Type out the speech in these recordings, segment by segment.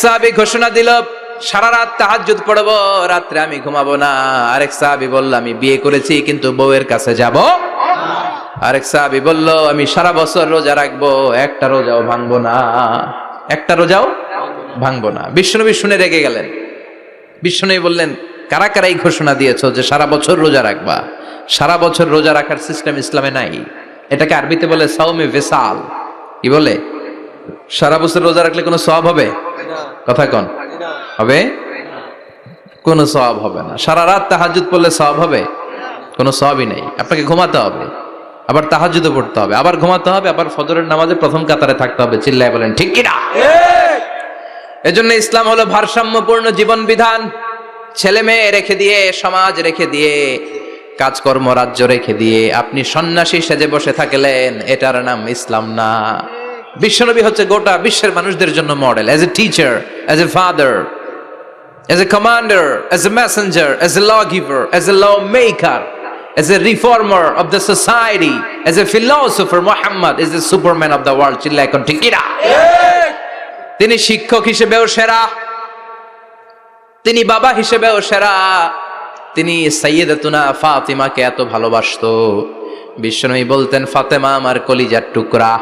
সাহাবী ঘোষণা দিল, সারা রাত তাহাজ্জুদ পড়ব, রাত্রে আমি ঘুমাবো না। আরেক সাহাবী বলল, আমি বিয়ে করেছি কিন্তু বউয়ের কাছে যাব। আরেক সাহাবী বলল, আমি সারা বছর রোজা রাখবো, একটা রোজাও ভাঙবো না, একটা রোজাও ভাঙবো না। বিশ্বনবী শুনে রেগে গেলেন। বিশ্বনবী বললেন, কারা কারা এই ঘোষণা দিয়েছো যে সারা বছর রোজা রাখবা? সারা বছর রোজা রাখার সিস্টেম ইসলামে নাই। এটাকে আরবিতে বলে সাওমে ভিসাল। কি বলে? সারা বছর রোজা রাখলে কোনো সওয়াব হবে? কথা কোন হবে? কোনো সওয়াব হবে না। সারা রাত তাহাজ্জুদ পড়লে সওয়াব হবে? কোনো সওয়াবই নেই। আপনাকে ঘুমাতে হবে, আবার তাহাজ্জুদও পড়তে হবে, আবার ঘুমাতে হবে, আবার ফজরের নামাজে প্রথম কাতারে থাকতে হবে। চিল্লায় বলেন ঠিক কি না? এজন্য ইসলাম হলো ভারসাম্যপূর্ণ জীবন বিধান। ছেলে মেয়ে রেখে দিয়ে, সমাজ রেখে দিয়ে, কাজকর্ম রাজ্য রেখে দিয়ে আপনি সন্ন্যাসী সেজে বসে থাকলেন, এটার নাম ইসলাম না। বিশ্বনবী হচ্ছে গোটা বিশ্বের মানুষদের জন্য model, as a teacher, as a father, as a commander, as a messenger, as a law giver, as a law maker, as a reformer of the society, as a philosopher. Muhammad is the superman of the world. চিল্লা এখন ঠিক কি না? তিনি শিক্ষক হিসেবেও সেরা, তিনি বাবা হিসেবেও সেরা। তিনি সাইয়্যিদাতুনা ফাতিমাকে এত ভালোবাসতো, বিশ্বনবী বলতেন, ফাতেমা আমার কলিজার টুকরা,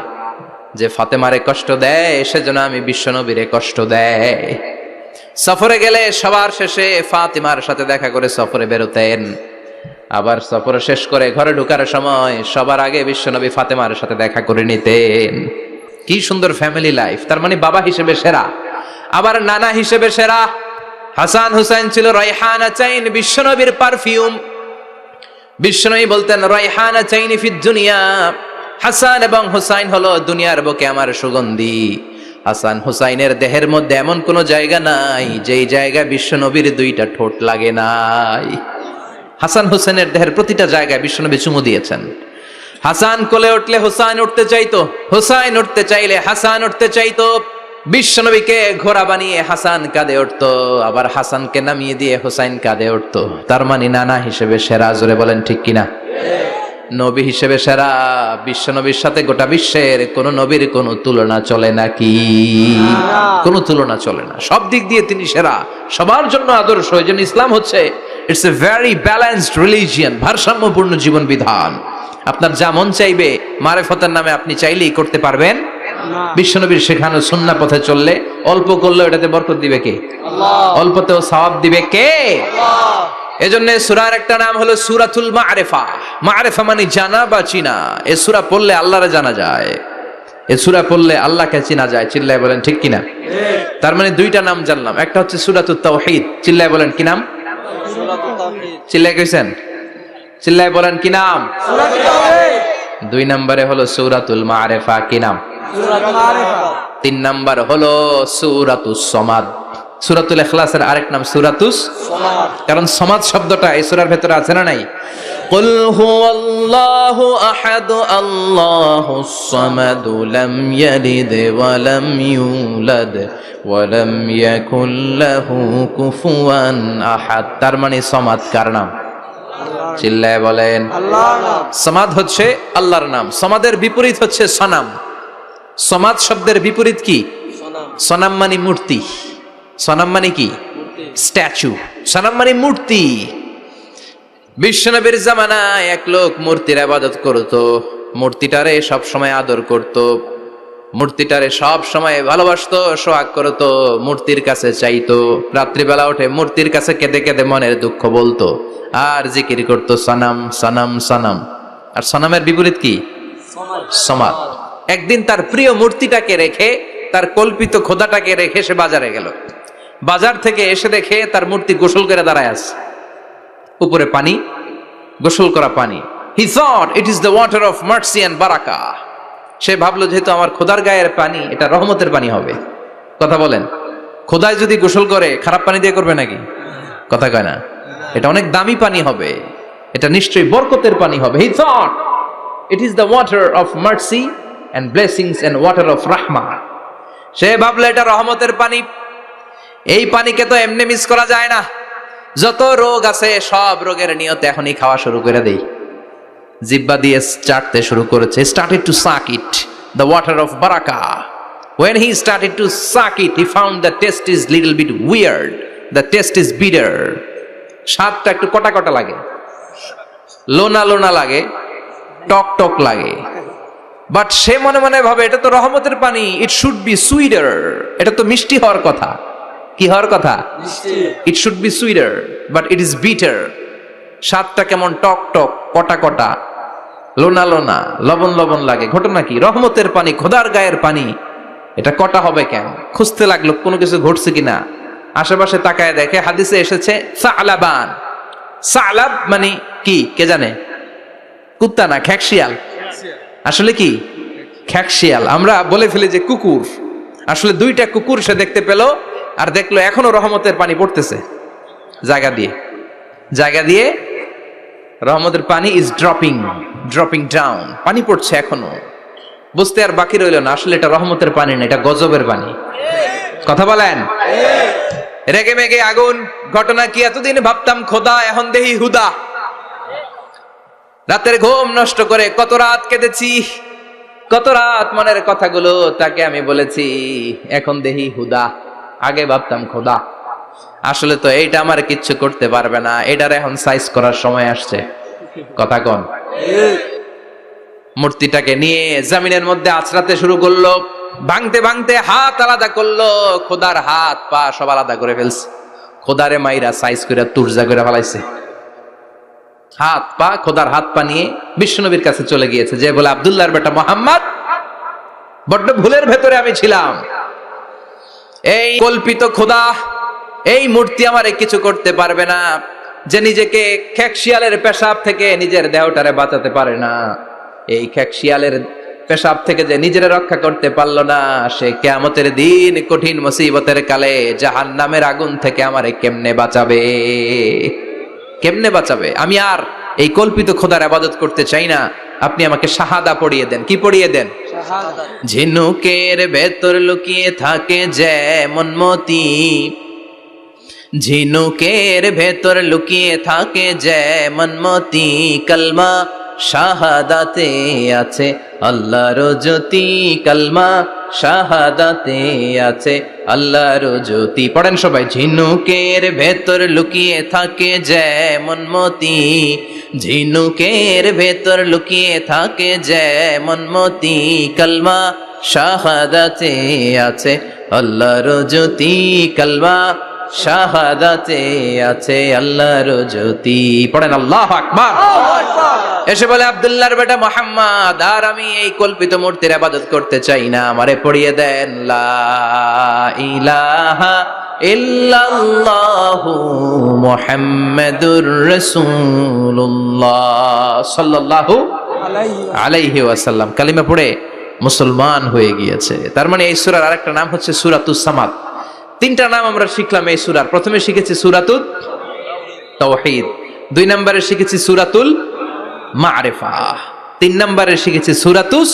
যে ফাতেমারে কষ্ট দেয় সেজন্য আমি বিশ্বনবীরে কষ্ট দেয়। সফরে গেলে সবার শেষে ফাতিমার সাথে দেখা করে সফরে বেরোতেন, আবার সফর শেষ করে ঘরে ঢোকার সময় সবার আগে বিশ্বনবী ফাতেমার সাথে দেখা করে নিতেন। কি সুন্দর ফ্যামিলি লাইফ। তার মানে বাবা হিসেবে সেরা, আবার নানা হিসেবে সেরা। হাসান হুসাইন ছিল রায়হানা চাইন, বিশ্বনবীর পারফিউম। বিশ্বনবী বলতেন, রায়হানা চাইনি ফিদ দুনিয়া। হাসান এবং হুসাইন হলো দুনিয়ার বুকে আমার সুগন্ধি। হাসান হুসাইনের দেহের মধ্যে এমন কোন জায়গা নাই যেই জায়গায় বিশ্বনবীর দুইটা ঠোঁট লাগে নাই। হাসান হুসেনের দেহের প্রতিটা জায়গায় বিশ্বনবী চুমু দিয়েছেন। হাসান কোলে উঠলে হুসাইন উঠতে চাইতো, হুসাইন উঠতে চাইলে হাসান উঠতে চাইতো। বিশ্বনবীকে ঘোড়া বানিয়ে হাসান কাঁধে উঠতো, আবার হাসানকে নামিয়ে দিয়ে হুসাইন কাঁধে উঠতো। তার মানে নানা হিসেবে সেরা। জোরে বলেন ঠিক কিনা? নবী হিসেবে সেরা। বিশ্বনবীর সাথে গোটা বিশ্বের কোন নবীর কোন তুলনা চলে নাকি? কোন তুলনা চলে না। সব দিক দিয়ে তিনি সেরা, সবার জন্য আদর্শ। এই জন্য ইসলাম হচ্ছে, it's a very balanced religion, ভারসাম্যপূর্ণ জীবন বিধান। আপনার যা মন চাইবে মারেফতের নামে আপনি চাইলেই করতে পারবেন। বিশ্বনবীর শেখানো সুন্নাহ পথে চললে অল্প করলেও এটাতে বরকত দিবে কে? আল্লাহ। অল্পতেও সওয়াব দিবে কে? আল্লাহ। এজন্য সূরার একটা নাম হলো সূরাতুল মা'রিফা। মা'রিফা মানে জানা বা চিনা। এই সূরা পড়লে আল্লাহরে জানা যায়, এই সূরা পড়লে আল্লাহকে চিনা যায়। চিল্লায় বলেন ঠিক কিনা? তার মানে দুইটা নাম জানলাম। একটা হচ্ছে সূরাতুত তাওহীদ। চিল্লায় বলেন কি নাম? সূরাতুত তাওহীদ। চিল্লায় কইছেন? চিল্লায় বলেন কি নাম? সূরাতুত তাওহীদ। দুই নম্বরে হলো সূরাতুল মা'রিফা। কি নাম? সূরাতুল মা'রিফা। তিন নম্বর হলো সূরাতুস সামাদ। সূরাতুল ইখলাসের আরেক নাম সূরাতুস সামাদ, কারণ সামাদ শব্দটা এই সূরার ভিতরে আছে না নাই? কুল হুয়াল্লাহু আহাদ আল্লাহুস সামাদ লাম ইয়ালিদ ওয়া লাম ইউলাদ ওয়া লাম ইয়াকুল লাহু কুফুয়ান আহাদ। তার মানে সামাদ কার নাম? চিল্লায় বলেন আল্লাহর নাম। সামাদ হচ্ছে আল্লাহর নাম। সামাদের বিপরীত হচ্ছে সনাম। সামাদ শব্দের বিপরীত কি? সনাম। সনাম মানে মূর্তি। সনাম মানে কি? স্ট্যাচু। সনাম মানে মূর্তি। বিশ্বনবীর জামানায় এক লোক মূর্তির ইবাদত করত, মূর্তিটারে সব সময় আদর করত, মূর্তিটারে সব সময় ভালোবাসতো, সোহাগ করত, মূর্তির কাছে চাইতো। রাত্রিবেলা উঠে মূর্তির কাছে কেঁদে কেঁদে মনের দুঃখ বলতো, আর জিকির করত সনাম সনাম সনাম। আর সনামের বিপরীত কি? সমাদ। একদিন তার প্রিয় মূর্তিটাকে রেখে, তার কল্পিত খোদাটাকে রেখে সে বাজারে গেল। বাজার থেকে এসে দেখে তার মূর্তি গোসল করে দাঁড়ায় আছে, উপরে পানি, গোসল করা পানি। He thought it is the water of mercy and বারাকা। সে ভাবলো যেহেতু আমার খোদার গায়ের পানি, এটা রহমতের পানি হবে। কথা বলেন, খোদায় যদি গোসল করে খারাপ পানি দিয়ে করবে নাকি? কথা কয় না। এটা অনেক দামি পানি হবে, এটা নিশ্চয়ই বরকতের পানি হবে। He thought it is the water of mercy and blessings and water of rahmah। সে ভাবলো এটা রহমতের পানি। এই পানিকে তো এমনি মিস করা যায় না। যত রোগ আছে সব রোগের নিয়তে এখনই খাওয়া শুরু করে দেই। জিহ্বা দিয়ে চাটতে শুরু করেছে। Started to suck it, the water of Baraka. When he started to suck it, he found the taste is little bit weird. The taste is bitter. স্বাদটা একটু কটা কটা লাগে, লোনা লোনা লাগে, টক টক লাগে। বাট সে মনে মনে ভাবে এটা তো রহমতের পানি, ইট শুড বি সুইটার, এটা তো মিষ্টি হওয়ার কথা। কি হওয়ার কথা? It should be sweeter, but it is bitter. স্বাদটা কেমন টক টক, কটা কটা, লোনা লোনা, লবণ লবণ লাগে। ঘটনা কি? রহমতের পানি, খোদার গায়ের পানি, এটা কটা হবে কেন? খুঁজতে লাগলো কোনো কিছু ঘটছে কিনা। আশেপাশে তাকায় দেখে হাদিসে এসেছে সালাবান। সালাব মানে কি কে জানে? কুত্তা না, খ্যাকশিয়াল। আসলে কি? খ্যাকশিয়াল। আমরা বলে ফেলি যে কুকুর, আসলে দুইটা কুকুর সে দেখতে পেল, আর দেখলো এখনো রহমতের পানি পড়তেছে জায়গা দিয়ে জায়গা দিয়ে। রহমতের পানি ইজ ড্রপিং ডাউন, পানি পড়ছে এখনো। বুঝতে আর বাকি রইল না আসলে এটা রহমতের পানি না, এটা গজবের পানি। কথা বলেন। রেগে মেগে আগুন। ঘটনা কি? এতদিন ভাবতাম খোদা, এখন দেহি হুদা। রাতের ঘুম নষ্ট করে কত রাত কেটেছি, কত রাত মনের কথাগুলো তাকে আমি বলেছি, এখন দেহি হুদা। আগে ভাবতাম খোদা। আসলে তো এইটা আমার কিচ্ছু করতে পারবে না, এটার এখন সাইজ করার সময় আসছে। কথা কন। মূর্তিটাকে নিয়ে জমিনের মধ্যে আছড়াতে শুরু করলো, ভাঙতে ভাঙতে হাত আলাদা করলো, খোদার হাত পা সব আলাদা করে ফেলছে। খোদারে মাইরা সাইজ করে তুরজা করে ফেলাইছে। হাত পা, খোদার হাত পা নিয়ে বিশ্বনবীর কাছে চলে গিয়েছে, যে বলে আব্দুল্লাহর বেটা মোহাম্মদ, বড্ড ভুলের ভেতরে আমি ছিলাম। এই কল্পিত খোদা, এই মূর্তি আমারে কিছু করতে পারবে না। যে নিজেকে খ্যাকশিয়ালের পেশাব থেকে নিজের দেহটারে বাঁচাতে পারে না, এই খ্যাকশিয়ালের পেশাব থেকে যে নিজের রক্ষা করতে পারলো না, সে কিয়ামতের দিন কঠিন মুসিবতের কালে জাহান্নামের আগুন থেকে আমারে কেমনে বাঁচাবে? কেমনে বাঁচাবে? আমি আর এই কল্পিত খোদার ইবাদত করতে চাই না। আপনি আমাকে শাহাদা পড়িয়ে দেন। কি পড়িয়ে দেন? ঝিনুকের ভেতর লুকিয়ে থাকে যেমন মতি, ঝিনুকের ভেতর লুকিয়ে থাকে যেমন মতি, কলমা শাহাদাতে আছে আল্লাহর জ্যোতি, কলমা শাহাদাতে আছে আল্লাহর জ্যোতি। পড়েন সবাই। ঝিনুকের ভেতর লুকিয়ে থাকে যেমন মতি, ঝিনুকের ভেতর লুকিয়ে থাকে যেমন মতি, কলমা শাহাদাতে আছে আল্লাহর জ্যোতি, কলমা শাহাদাতে আছে আল্লাহর জ্যোতি। পড়েন আল্লাহু আকবার। এসে বলে আব্দুল্লাহর বেটা মুহাম্মদ, আর আমি এই কল্পিত মূর্তির ইবাদত করতে চাই না, আমারে পড়িয়ে দেন লা ইলাহা ইল্লাল্লাহু মুহাম্মাদুর রাসূলুল্লাহ সাল্লাল্লাহু আলাইহি ওয়াসাল্লাম। কালিমা পড়ে মুসলমান হয়ে গিয়েছে। তার মানে এই সূরার আরেকটা নাম হচ্ছে সূরাতুস সামাদ। তিনটা নাম আমরা শিখলাম এই সূরার। প্রথমে শিখেছি সূরাতুত তাওহীদ, 2 নম্বরে শিখেছি সূরাতুল মারিফা, 3 নম্বরে শিখেছি সূরাতুস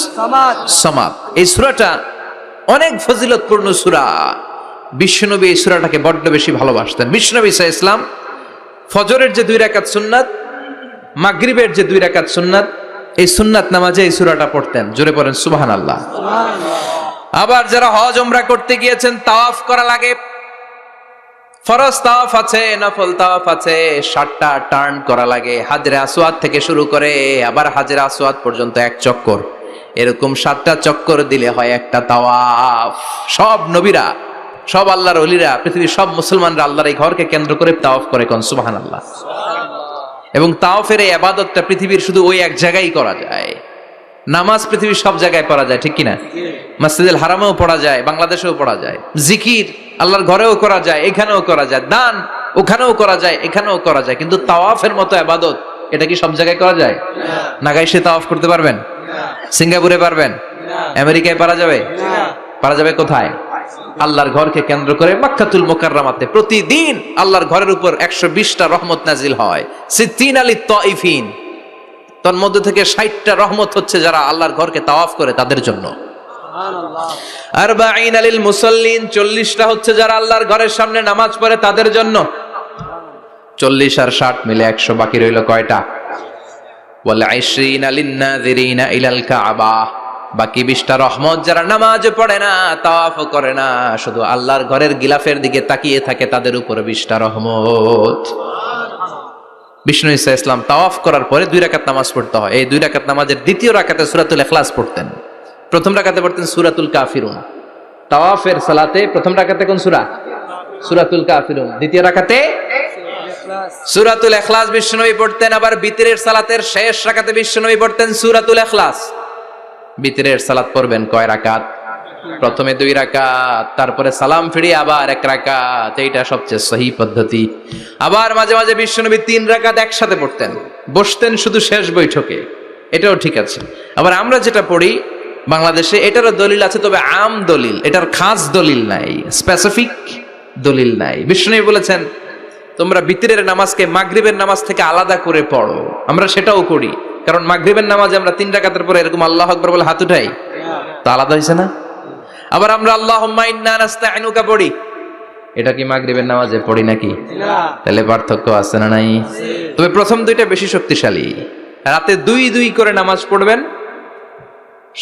সামাদ। এই সূরাটা অনেক ফজিলতপূর্ণ সূরা। বিশ্বনবী এই সূরাটাকে বড্ড বেশি ভালোবাসতেন। বিশ্বনবী সাল্লাল্লাহু আলাইহি ওয়াসাল্লাম ফজরের যে 2 রাকাত সুন্নাত, মাগরিবের যে 2 রাকাত সুন্নাত, এই সুন্নাত নামাজে এই সূরাটা পড়তেন। জোরে পড়েন সুবহানাল্লাহ। আবার যারা হজ উমরা করতে গিয়েছেন, তাওয়াফ করা লাগে, ফরজ তাওয়াফ আছে, নফল তাওয়াফ আছে, 7টা টার্ন করা লাগে। হাজরে আসওয়াদ থেকে শুরু করে আবার হাজরে আসওয়াদ পর্যন্ত 1 চক্কর, এরকম 7টা চক্কর দিলে হয় একটা তাওয়াফ। সব নবীরা, সব আল্লাহর ওলিরা, পৃথিবীর সব মুসলমানরা আল্লাহর এই ঘরকে কেন্দ্র করে তাওয়াফ করে। কোন সুবহানাল্লাহ। এবং তাওয়াফের এই ইবাদতটা পৃথিবীর শুধু ওই এক জায়গায় করা যায়। নামাজ পৃথিবীর সব জায়গায় পড়া যায়, ঠিক কিনা? মসজিদুল হারামেও পড়া যায়, বাংলাদেশেও পড়া যায়। জিকির আল্লাহর ঘরেও করা যায়, এখানেও করা যায়। দান ওখানেও করা যায়, এখানেও করা যায়। কিন্তু তাওয়াফের মতো ইবাদত, এটা কি সব জায়গায় করা যায়? নাগাইশে তাওয়াফ করতে পারবেন? সিঙ্গাপুরে পারবেন? আমেরিকায় পারা যাবে? পারা যাবে কোথায়? আল্লাহর ঘরকে কেন্দ্র করে মক্কাতুল মুকাররমাতে প্রতিদিন আল্লাহর ঘরের উপর 120টা রহমত নাজিল হয়। সিদ্দিন আলী তাইফিন, তার মধ্যে থেকে 60টা রহমত হচ্ছে যারা আল্লাহর ঘরকে তাওয়াফ করে তাদের জন্য। আরবাঈন লিল মুসাল্লিন, 40টা হচ্ছে যারা আল্লাহর ঘরের সামনে নামাজ পড়ে তাদের জন্য। 40 আর 60 মিলে 100, বাকি রইল কয়টা? ওয়াল 20 লিন নাযিরিনা ইলাল কাবা, বাকি 20টা রহমত যারা নামাজ পড়ে না, তাওয়াফ করে না, শুধু আল্লাহর ঘরের গিলাফের দিকে তাকিয়ে থাকে, তাদের উপরে 20টা রহমত। বিষ্ণু ঈসা ইসলাম তাওয়াফ করার পরে 2 রাকাত নামাজ পড়তে হয়। এই 2 রাকাত নামাজের দ্বিতীয় রাকাতে সূরাতুল ইখলাস পড়তেন, প্রথম রাকাতে পড়তেন সূরাতুল কাফিরুন। তাওয়াফের সালাতে প্রথম রাকাতে কোন সূরা? সূরাতুল কাফিরুন। দ্বিতীয় রাকাতে সূরাতুল ইখলাস বিশ্বনবী পড়তেন। আবার বিতরের সালাতের শেষ রাকাতে বিশ্বনবী পড়তেন সূরাতুল ইখলাস। বিতরের সালাত পড়বেন কয় রাকাত? প্রথমে 2 রাকাত, তারপরে সালাম ফিরিয়ে আবার 1 রাকাত। এইটা সবচেয়ে সহি পদ্ধতি। আবার মাঝে মাঝে বিশ্বনবী 3 রাকাত একসাথে পড়তেন, বসতেন শুধু শেষ বৈঠকে, এটাও ঠিক আছে। আবার আমরা যেটা পড়ি বাংলাদেশে, এটারও দলিল আছে, তবে আম দলিল, এটার খাস দলিল নাই, স্পেসিফিক দলিল নাই। বিশ্বনবী বলেছেন তোমরা বিতরের নামাজকে মাগরিবের নামাজ থেকে আলাদা করে পড়ো। আমরা সেটাও করি, কারণ মাগরিবের নামাজে আমরা 3 রাকাতের পরে এরকম আল্লাহু আকবার বলে হাত উঠাই, তা আলাদা হয়েছে না? আবার আমরা আল্লাহুম্মা ইন্না নাস্তাইনুকা পড়ি, এটা কি মাগরিবের নামাজে পড়ি নাকি? তাহলে পার্থক্য আছে না নাই? তবে প্রথম 2টা বেশি শক্তিশালী। রাতে 2 করে নামাজ পড়বেন,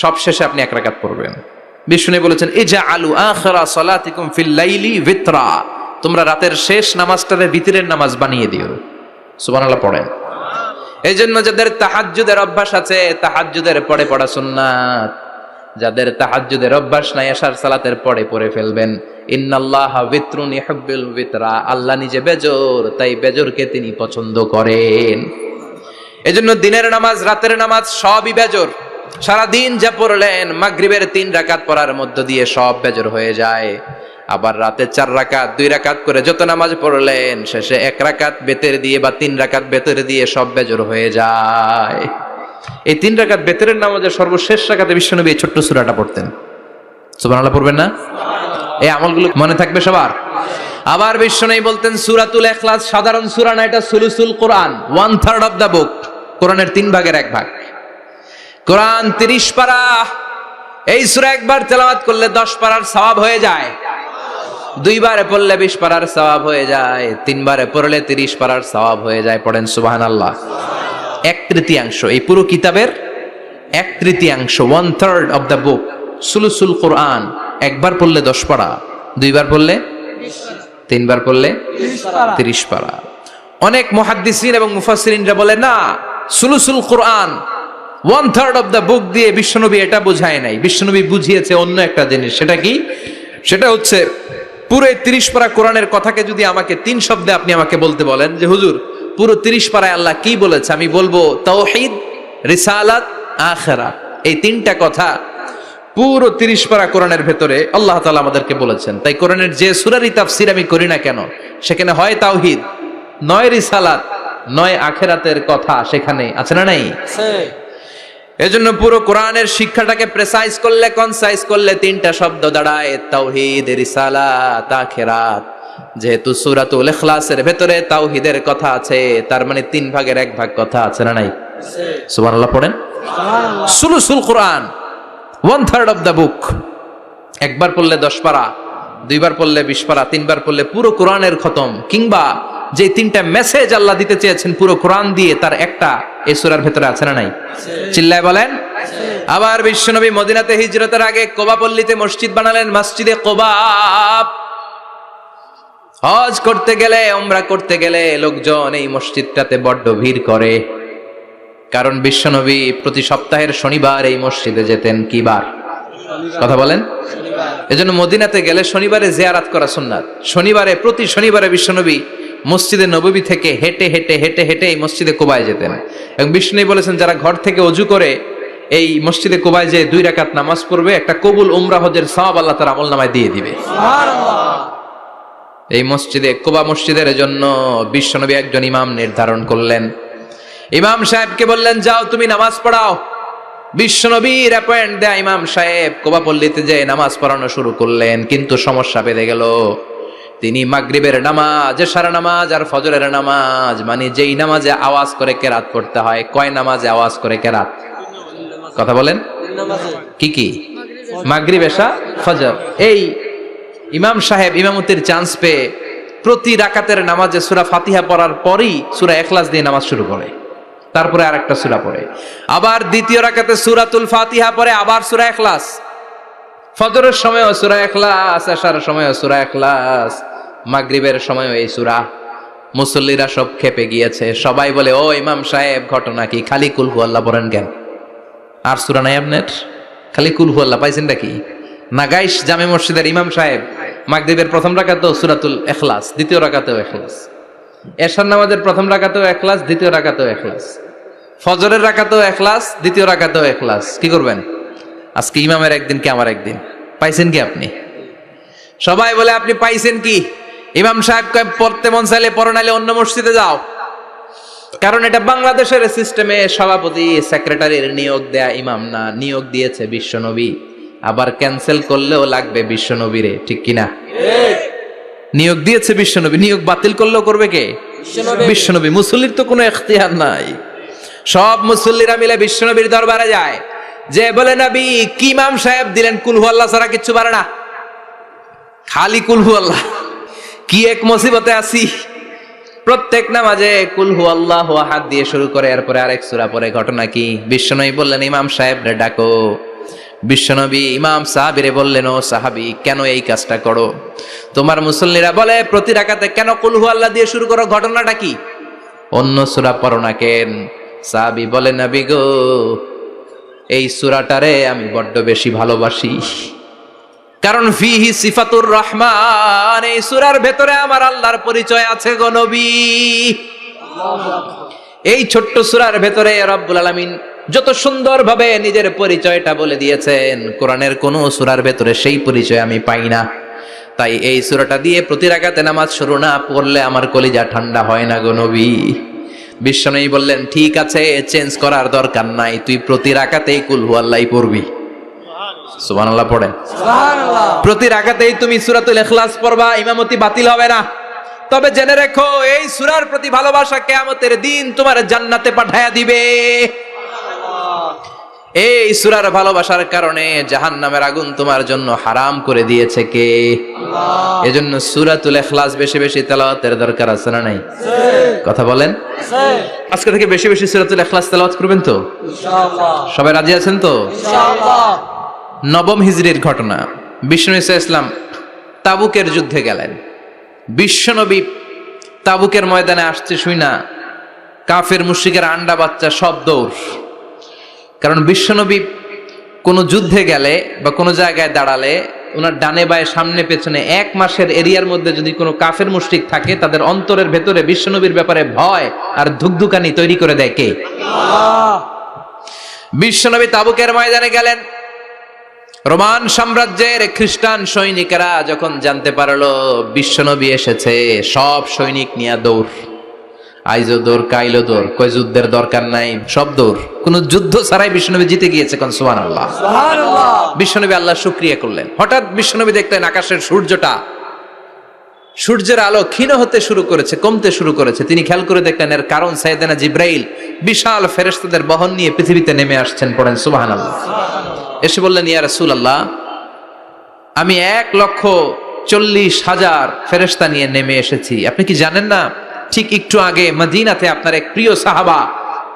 সব শেষে আপনি 1 রাকাত পড়বেন। বিষ্ণু বলেছেন ইজআলু আখিরা সালাতিকুম ফিল লাইলি বিতরা, তোমরা রাতের শেষ নামাজটাকে বিতরের নামাজ বানিয়ে দিও। সুবহানাল্লাহ পড়েন। এই জন্য যাদের তাহাজ্জুদের অভ্যাস আছে, তাহাজ্জুদের পরে পড়া সুন্নাত। যাদের তাহাজ্জুদের অভ্যাস নাই, এশার সালাতের পরে পড়ে ফেলবেন। ইন্নাল্লাহা বিতরুন ইউহিব্বুল বিতরা, আল্লাহ নিজে বেজোর, তাই বেজোরকে তিনি পছন্দ করেন। এজন্য দিনের নামাজ, রাতের নামাজ সবই বেজোর। সারা দিন যা পড়লেন, মাগরিবের 3 রাকাত পড়ার মধ্য দিয়ে সব বেজোর হয়ে যায়। আবার রাতে 4 রাকাত, 2 রাকাত করে যত নামাজ পড়লেন, শেষে 1 রাকাত বেতের দিয়ে বা 3 রাকাত বেতের দিয়ে সব বেজোর হয়ে যায়। এই 3 রাকাত বেতেরের নামাজের সর্বশেষ রাকাতে বিশ্বনবী এই ছোট্ট সূরাটা পড়তেন। সুবহানাল্লাহ পড়বেন না? এই আমলগুলো মনে থাকবে সবার। আবার বিশ্বনবী বলতেন সূরাতুল ইখলাস সাধারণ সূরা না, এটা সুলুসুল কোরআন, 1/3 অফ দা বুক, কোরআনের 3 ভাগের 1 ভাগ। কোরআন 30 পারা। এই সূরা একবার তেলাওয়াত করলে 10 পারার সওয়াব হয়ে যায়, 2 বারে পড়লে 20 পারার সওয়াব হয়ে যায়, 3 বারে পড়লে 30 পারার সওয়াব হয়ে যায়। পড়েন সুবহানাল্লাহ। 1/3 এই পুরো কিতাবের 1/3, 1/3 অফ দা বুক, সুলুসুল কোরআন। একবার পড়লে 10 পারা, 2 বার পড়লে 3 বার পড়লে 30 পারা। অনেক মুহাদ্দিসিন এবং মুফাসসিরিনরা বলে না, সুলুসুল কোরআন 1/3 অফ দা বুক দিয়ে বিশ্বনবী এটা বোঝায় নাই। বিশ্বনবী বুঝিয়েছে অন্য একটা জিনিস। সেটা কি? সেটা হচ্ছে পুরো 30 পারা কোরআনের কথাকে যদি আমাকে 3 শব্দে আপনি আমাকে বলতে বলেন যে হুজুর পুরো 30 পারায় আল্লাহ কি বলেছে, আমি বলবো তাওহীদ, রিসালাত, আখিরাত। এই 3টা কথা পুরো 30 পারা কোরআনের ভেতরে আল্লাহ তাআলা আমাদেরকে বলেছেন। তাই কোরআনের যে সূরারই তাফসীর আমি করি না কেন, সেখানে হয় তাওহীদ, নয় রিসালাত, নয় আখিরাতের কথা সেখানে আছে না নাই? এজন্য পুরো কোরআনের শিক্ষাটাকে প্রেসাইজ করলে, কনসাইজ করলে 3টা শব্দ দাঁড়ায়, তাওহীদ, রিসালাত, আখিরাত। যেহেতু সূরাতুল ইখলাসের ভেতরে তাওহীদের কথা আছে, তার মানে 3 ভাগের 1 ভাগ কথা আছে না নাই? সুবহানাল্লাহ পড়েন। সুলুসুল কোরআন 1/3 অফ দা বুক। একবার পড়লে 10 পারা, 2 বার পড়লে 20 পারা, 3 বার পড়লে পুরো কোরআনের খতম। কিংবা যে 3টা মেসেজ আল্লাহ দিতে চেয়েছেন পুরো কোরআন দিয়ে, তার একটা এই সূরার ভেতরে আছে না নাই? চিল্লায় বলেন। আবার বিশ্বনবী মদিনাতে হিজরতের আগে কোবা পল্লীতে মসজিদ বানালেন, মসজিদে কোবা। হজ করতে গেলে, উমরা করতে গেলে লোকজন এই মসজিদটাতে বড্ড ভিড় করে, কারণ বিশ্বনবী প্রতি সপ্তাহের শনিবার এই মসজিদে যেতেন। কি বার? কথা বলেন। এজন্য মদিনাতে গেলে শনিবারে জিয়ারাত করা সুন্নাত। শনিবারে, প্রতি শনিবারে বিশ্বনবী মসজিদে নববী থেকে হেঁটে হেঁটে হেঁটে হেঁটে এই মসজিদে কোবায় যেতেন। এবং বিষ্ণু বলেছেন যারা ঘর থেকে ওযু করে এই মসজিদে কোবায় যে 2 রাকাত নামাজ পড়বে, একটা কবুল উমরা হজের সওয়াব আল্লাহ তার আমলনামায় দিয়ে দিবে। এই মসজিদে কোবা মসজিদের জন্য বিশ্বনবী একজন ইমাম নির্ধারণ করলেন। ইমাম সাহেবকে বললেন যাও তুমি নামাজ পড়াও। বিশ্বনবীর অ্যাপয়েন্ট দেয়া ইমাম সাহেব কোবা পল্লীতে যে নামাজ পড়ানো শুরু করলেন, কিন্তু সমস্যা বেঁধে গেল। তিনি মাগরিবের নামাজ, এশার নামাজ আর ফজরের নামাজ, মানে যেই নামাজে আওয়াজ করে কেরাত পড়তে হয়, কয় নামাজে আওয়াজ করে কেরাত? কথা বলেন। কি কি? মাগরিব, এশা, ফজর। এই ইমাম সাহেব ইমামতির চান্স পেয়ে প্রতি রাকাতের নামাজে সূরা ফাতিহা পড়ার পরই সূরা ইখলাস দিয়ে নামাজ শুরু করে। তারপরে আরেকটা সূরা পড়ে, আবার দ্বিতীয় রাকাতে সূরাতুল ফাতিহা পড়ে, আবার সূরা ইখলাস। ফজরের সময়ও সূরা ইখলাস, এশার সময়ও সূরা ইখলাস, মাগরিবের সময়ও এই সূরা। মুসল্লিরা সব খেপে গিয়েছে, সবাই বলে, ও ইমাম সাহেব ঘটনা কি, খালি কুল হু আল্লাহ পড়েন কেন? আর সূরা নাই আপনার? খালি কুল হু আল্লাহ পাইছেন নাকি? নাগাইশ জামে মসজিদের ইমাম সাহেব মাগরিবের প্রথম রাকাতেও সূরাতুল ইখলাস, দ্বিতীয় রাকাতেও ইখলাস, এশার নামাজের প্রথম রাকাতেও ইখলাস, দ্বিতীয় রাকাতেও ইখলাস, ফজরের রাকাতেও ইখলাস, দ্বিতীয় রাকাতেও ইখলাস। কি করবেন আজকে? ইমামের একদিন কি আমার একদিন? পাইছেন কি আপনি? সবাই বলে আপনি পাইছেন কি? ইমাম সাহেব কয় পড়তে মন চাইলে পড়ো, নাইলে অন্য মসজিদে যাও। কারণ এটা বাংলাদেশের সিস্টেমে সভাপতি সেক্রেটারির নিয়োগ দেয়া ইমাম না, নিয়োগ দিয়েছে বিশ্বনবী। আবার ক্যান্সেল করলেও লাগবে বিশ্বনবীরে, ঠিক কিনা? নিয়োগ দিয়েছে বিশ্বনবী, নিয়োগ বাতিল করলেও করবে কে? বিশ্বনবী। মুসল্লির তো কোনো এখতিয়ার নাই। সব মুসল্লিরা মিলে বিশ্বনবীর দরবারে যায়, যে বলে নবী কি ইমাম সাহেব দিলেন, কুল হু আল্লাহ ছাড়া কিচ্ছু পারে না, খালি কুল হু আল্লাহ। কি এক মুসিবতে আছি, প্রত্যেক নামাজে কুল হু আল্লাহু আহাদ দিয়ে শুরু করে, এরপরে আরেক সূরা পড়ে। ঘটনা কি? বিশ্বনবী বললেন ইমাম সাহেব রে ডাকো। বিশ্বনবী ইমাম সাহাবীরে বললেন, ও সাহাবী কেন এই কাজটা করো? তোমার মুসল্লিরা বলে প্রতি রাকাতে কেন কুল হু আল্লাহ দিয়ে শুরু করো, ঘটনাটা কি? অন্য সূরা পড়ো না কেন? সাহাবী বলে, নবী গো এই সূরাটারে আমি বড্ড বেশি ভালোবাসি, কারণ ফিহি সিফাতুর রহমান, এই সূরার ভেতরে আমার আল্লাহর পরিচয় আছে গো নবী। এই ছোট্ট সূরার ভেতরে রব্বুল আলামিন যত সুন্দরভাবে নিজের পরিচয়টা বলে দিয়েছেন, কোরআনের কোন সূরার ভেতরে সেই পরিচয় আমি পাই না। তাই এই সূরাটা দিয়ে প্রতি রাকাতে নামাজ শুরু না পড়লে আমার কলিজা ঠান্ডা হয় না গো নবী। বিশ্বনবী বললেন, ঠিক আছে, চেঞ্জ করার দরকার নাই, তুই প্রতি রাকাতেই কুল হু আল্লাহই পড়বি। সুবহানাল্লাহ পড়েন। সুবহানাল্লাহ। প্রতি রাকাতেই তুমি সূরাতুল ইখলাস পড়বা, ইমামতি বাতিল হবে না। তবে জেনে রেখো এই সূরার প্রতি ভালোবাসা কিয়ামতের দিন তোমার জান্নাতে পাঠায়া দিবে। এই সূরার ভালোবাসার কারণে জাহান্নামের আগুন তোমার জন্য হারাম করে দিয়েছে কে? আল্লাহ। এজন্য সূরাতুল ইখলাস বেশি বেশি তেলাওয়াতের দরকার আছে না নাই? কথা বলেন। আজকে থেকে বেশি বেশি সূরাতুল ইখলাস তেলাওয়াত করবেন তো ইনশাআল্লাহ? সবাই রাজি আছেন তো ইনশাআল্লাহ? নবম হিজরির ঘটনা, বিশ্বনবী সাল্লাল্লাহু আলাইহি ওয়াসাল্লাম তাবুকের যুদ্ধে গেলেন। বিশ্বনবী তাবুকের ময়দানে আসছে শুই না কাফের মুশরিকের আন্ডা বাচ্চা সব দৌড়। কারণ বিশ্বনবী কোনো যুদ্ধে গেলে বা কোনো জায়গায় দাঁড়ালে ওনার ডানে বায়ে সামনে পেছনে 1 মাসের এরিয়ার মধ্যে যদি কোনো কাফের মুশরিক থাকে, তাদের অন্তরের ভেতরে বিশ্বনবীর ব্যাপারে ভয় আর ধুকধুকানি তৈরি করে দেয় কে? আল্লাহ। বিশ্বনবী তাবুকের ময়দানে গেলেন। রোমান সাম্রাজ্যের খ্রিস্টান সৈনিকেরা যখন জানতে পারলো বিশ্বনবী এসেছে, সব সৈনিক নিয়ে দৌড়। আইজো দৌড়, কাইলো দৌড়, কই যুদ্ধের দরকার নাই, সব দৌড়। কোন যুদ্ধ ছাড়াই বিশ্বনবী জিতে গিয়েছে। কোন সুবহানাল্লাহ। সুবহানাল্লাহ। বিশ্বনবী আল্লাহর শুকরিয়া করলেন। হঠাৎ বিশ্বনবী দেখলেন আকাশের সূর্যের আলো ক্ষীণ হতে শুরু করেছে, কমতে শুরু করেছে। তিনি খেয়াল করে দেখলেন এর কারণ সাইয়েদনা জিব্রাইল বিশাল ফেরেশতাদের বহন নিয়ে পৃথিবীতে নেমে আসছেন। পড়েন সুবহানাল্লাহ। এসে বললেন, ইয়া রাসূলুল্লাহ, আমি 1,40,000 ফেরেশতা নিয়ে নেমে এসেছি। আপনি কি জানেন না, ঠিক একটু আগে মদিনাতে আপনার এক প্রিয় সাহাবা,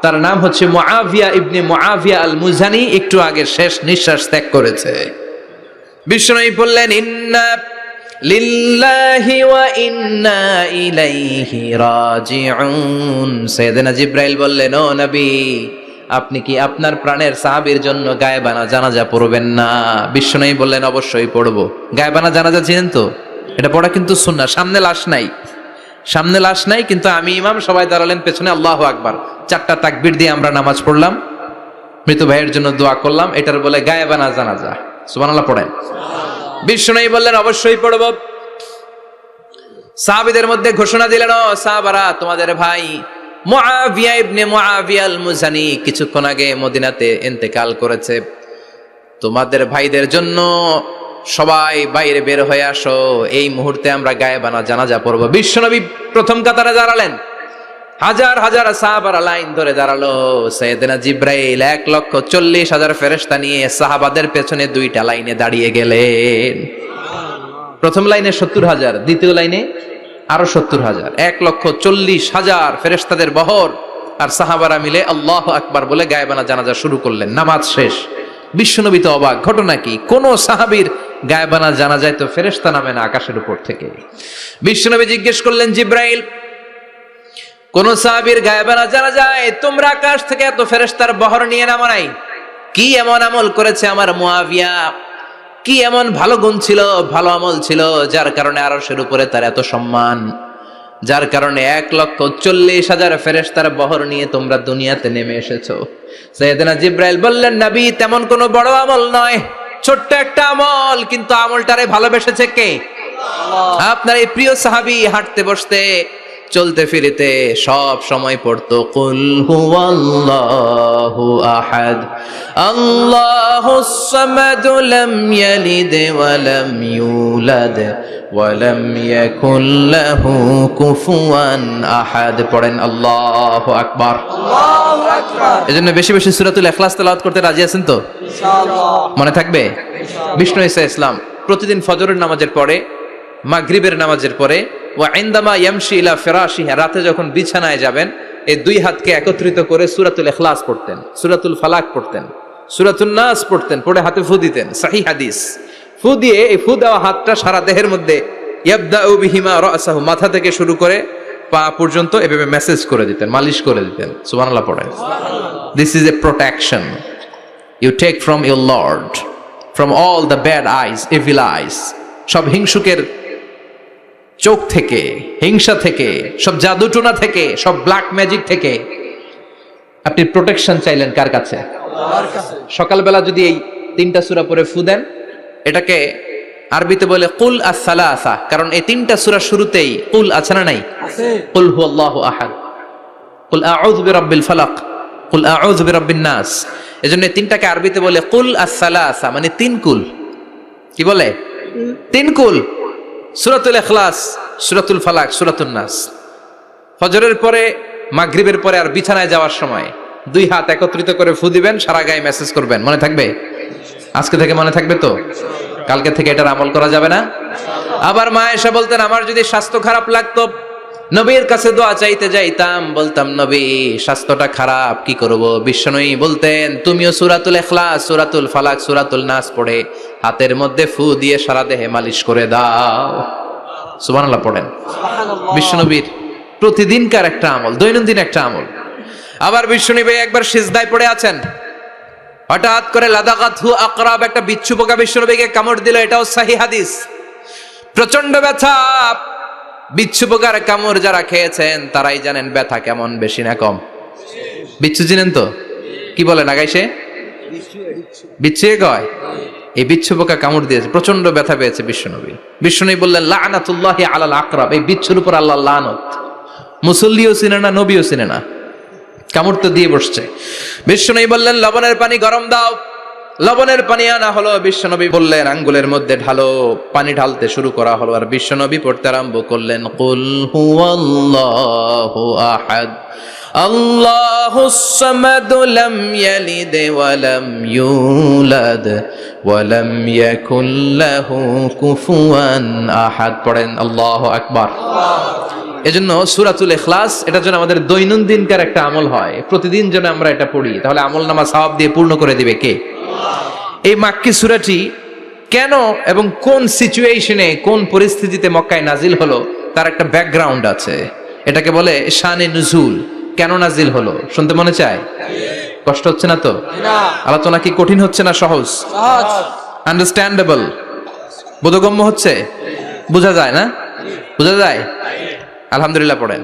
তার নাম হচ্ছে মুআবিয়া ইবনে মুআবিয়া আল মুজানি, একটু আগে শেষ নিঃশ্বাস ত্যাগ করেছে। বিশ্বনবী বললেন, ইন্না লিল্লাহি ওয়া ইন্না ইলাইহি রাজিউন। সাইয়েদনা জিব্রাইল বললেন, ও নবী, আপনি কি আপনার প্রাণের সাহাবীর জন্য গায়েবানা জানাজা পড়বেন না? বিশ্বনবী বললেন, অবশ্যই পড়বো। গায়েবানা জানাজা চিনেন তো? এটা পড়া কিন্তু সুন্নাহ। সামনে লাশ নাই, কিন্তু আমি ইমাম, সবাই দাঁড়ালেন পেছনে, আল্লাহু আকবার, 4টা তাকবীর দিয়ে আমরা নামাজ পড়লাম, মৃত ভাইয়ের জন্য দোয়া করলাম। এটার বলে গায়েবানা জানাজা। সুবহানাল্লাহ পড়েন। বিশ্বনবী বললেন, অবশ্যই পড়ব। সাহাবীদের মধ্যে ঘোষণা দিলেন, ও সাহাবারা, তোমাদের ভাই মুআবিয়া ইবনে মুআবিয়া আল মুজানি কিছুক্ষণ আগে মদিনাতে ইন্তেকাল করেছে। তোমাদের ভাইদের জন্য সবাই বাইরে বের হয়ে আসো, এই মুহূর্তে আমরা গায়েবানা জানাজা পড়ব। বিশ্বনবী প্রথম কাতারে দাঁড়ালেন, হাজার হাজার সাহাবারা লাইন ধরে দাঁড়ালো। সাইয়েদনা জিব্রাইল 1,40,000 ফেরেশতা নিয়ে সাহাবাদের পেছনে 2টা লাইনে দাঁড়িয়ে গেলেন। প্রথম লাইনে 70,000, দ্বিতীয় লাইনে আরো 70,000, 1,40,000 ফেরেশতাদের বহর আর সাহাবারা মিলে আল্লাহু আকবার বলে গায়েবানা জানাজা শুরু করলেন। নামাজ শেষ। বিশ্বনবী তো অবাক, ঘটনা কি? কোন সাহাবীর গায়েবানা জানাজায় তো ফেরেশতা নামে না আকাশের উপর থেকে। বিশ্বনবী জিজ্ঞেস করলেন, জিব্রাইল, কোন সাহাবীর গায়েবানা জানাজায় তোমরা আকাশ থেকে এত ফেরেশতার বহর নিয়ে নামো নাই? কি এমন আমল করেছে আমার মুআবিয়া, কি এমন ভালো গুণ ছিল, ভালো আমল ছিল, যার কারণে আরশের উপরে তার এত সম্মান, যার কারণে 1,40,000 ফেরেশতার বহর নিয়ে তোমরা দুনিয়াতে নেমে এসেছো? সাইয়েদনা জিব্রাইল বললেন, নবী, তেমন কোনো বড় আমল নয়, ছোট্ট একটা আমল, কিন্তু আমলটারে ভালোবেসেছে কে? আল্লাহ। আপনার এই প্রিয় সাহাবী হাঁটতে বসতে চলতে ফিরিতে সব সময় পড়তো কুল হুয়াল্লাহু আহাদ আল্লাহুস সামাদ লাম ইয়ালিদ ওয়া লাম ইউলাদ ওয়া লাম ইয়াকুল লাহু কুফুয়ান আহাদ। পড়েন আল্লাহু আকবার। আল্লাহু আকবার। এজন্য বেশি বেশি সূরাতুল ইখলাস তেলাওয়াত করতে রাজি আছেন তো? ইনশাআল্লাহ। মনে থাকবে? বিষ্ণু ঈসা ইসলাম প্রতিদিন ফজরের নামাজের পরে, মাগরিবের নামাজের পরে, ওয়া ইনদামা ইয়ামশি ইলা ফিরাশিহি, রাতে যখন বিছানায় যাবেন, এই দুই হাতকে একত্রিত করে সূরাতুল ইখলাস পড়তেন, সূরাতুল ফালাক পড়তেন, সূরাতুন নাস পড়তেন, পড়ে হাতে ফু দিতেন। সহিহ হাদিস। ফু দিয়ে এই ফু দেওয়া হাতটা সারা দেহের মধ্যে ইয়াবদাউ বিহিমা রাসাহু, মাথা থেকে শুরু করে পা পর্যন্ত এভাবে মেসেজ করে দিতেন, মালিশ করে দিতেন। সুবহানাল্লাহ পড়েন। This is a protection you take from your lord, from all the bad eyes, evil eyes, সব হিংসুকের চোখ থেকে, হিংসা থেকে, সব জাদুটোনা থেকে, সব ব্ল্যাক ম্যাজিক থেকে আপনি প্রোটেকশন চাইলেন কার কাছে? আল্লাহর কাছে। সকালবেলা যদি এই 3টা সূরা পড়ে ফু দেন, এটাকে আরবিতে বলে কুল আস-সালাসা, কারণ এই 3টা সূরা শুরুতেই কুল আছে না নাই? আছে। কুল হুয়াল্লাহু আহাদ, কুল আউযু বিরাব্বিল ফালাক, কুল আউযু বিরাব্বিন নাস। এজন্য এই 3টাকে আরবিতে বলে কুল আস-সালাসা, মানে 3 কুল। কি বলে? 3 কুল। সূরাতুল ইখলাস, সূরাতুল ফালাক, সূরাতুন নাস। ফজরের পরে, মাগরিবের পরে আর বিছানায় যাওয়ার সময় 2 হাত একত্রিত করে ফু দিবেন, সারা গায়ে মেসেজ করবেন। মনে থাকবে? আজকে থেকে মনে থাকবে তো? কালকে থেকে এটার আমল করা যাবে না? আবার মা এসে বলতেন, আমার যদি স্বাস্থ্য খারাপ লাগতো, নবীর কাছে দোয়া চাইতে যাইতাম, বলতাম, নবী স্বাস্থ্যটা খারাপ, কি করব? বিশ্বনবী বলতেন, তুমিও সূরাতুল ইখলাস, সূরাতুল ফালাক, সূরাতুল নাস পড়ে হাতের মধ্যে ফু দিয়ে সারা দেহে মালিশ করে দাও। সুবহানাল্লাহ পড়েন। সুবহানাল্লাহ। বিশ্বনবীর প্রতিদিনকার একটা আমল, দৈনন্দিন একটা আমল। আবার বিশ্বনবী একবার সিজদায় পড়ে আছেন, হঠাৎ করে লাদাগাতহু আকরাব, একটা বিচ্ছু পোকা বিশ্বনবীকে কামড় দিল। এটাও সহিহ হাদিস। প্রচন্ড ব্যথা। বিচ্ছু পোকার কামড় যারা খেয়েছেন তারাই জানেন ব্যথা কেমন, বেশি না কম? বিচ্ছু চিনেন তো? কি বলেন আগাইছে? বিচ্ছু কয়। এই বিচ্ছু পোকা কামড় দিয়েছে, প্রচন্ড ব্যথা পেয়েছে বিশ্বনবী। বিশ্বনবী বললেন, লানাতুল্লাহি আলাল আকরাব, এই বিচ্ছুর উপর আল্লাহর লানত। মুসল্লিও চিনে না, নবীও চিনে না, কামড় তো দিয়ে বসছে। বিশ্বনবী বললেন, লবণের পানি গরম দাও। লবণের পানি আনা হলো। বিশ্বনবী বললেন, আঙ্গুলের মধ্যে ঢালো। পানি ঢালতে শুরু করা হলো, আর বিশ্বনবী পড়তে আরম্ভ করলেন, কুল হুয়াল্লাহু আহাদ আল্লাহুস সামাদ লাম ইয়ালিদ ওয়া লাম ইউলাদ ওয়া লাম ইয়াকুল লাহু কুফুয়ান আহাদ। পড়েন আল্লাহু আকবার। এজন্য সূরাতুল ইখলাস এটার জন্য আমাদের দৈনন্দিনকার একটা আমল হয়, প্রতিদিন যেন আমরা এটা পড়ি, তাহলে আমল নামা সওয়াব দিয়ে পূর্ণ করে দিবে কে? এই মাক্কি সূরাটি কেন এবং কোন সিচুয়েশনে, কোন পরিস্থিতিতে মক্কায় নাজিল হলো তার একটা ব্যাকগ্রাউন্ড আছে। এটাকে বলে শানে নুজুল। কেন নাজিল হলো শুনতে মনে চায়? কষ্ট হচ্ছে না তো? আলোচনা কি কঠিন হচ্ছে না সহজ? আন্ডারস্ট্যান্ডেবল, বোধগম্য হচ্ছে? বোঝা যায় না? বোঝা যায়? আলহামদুলিল্লাহ পড়েন।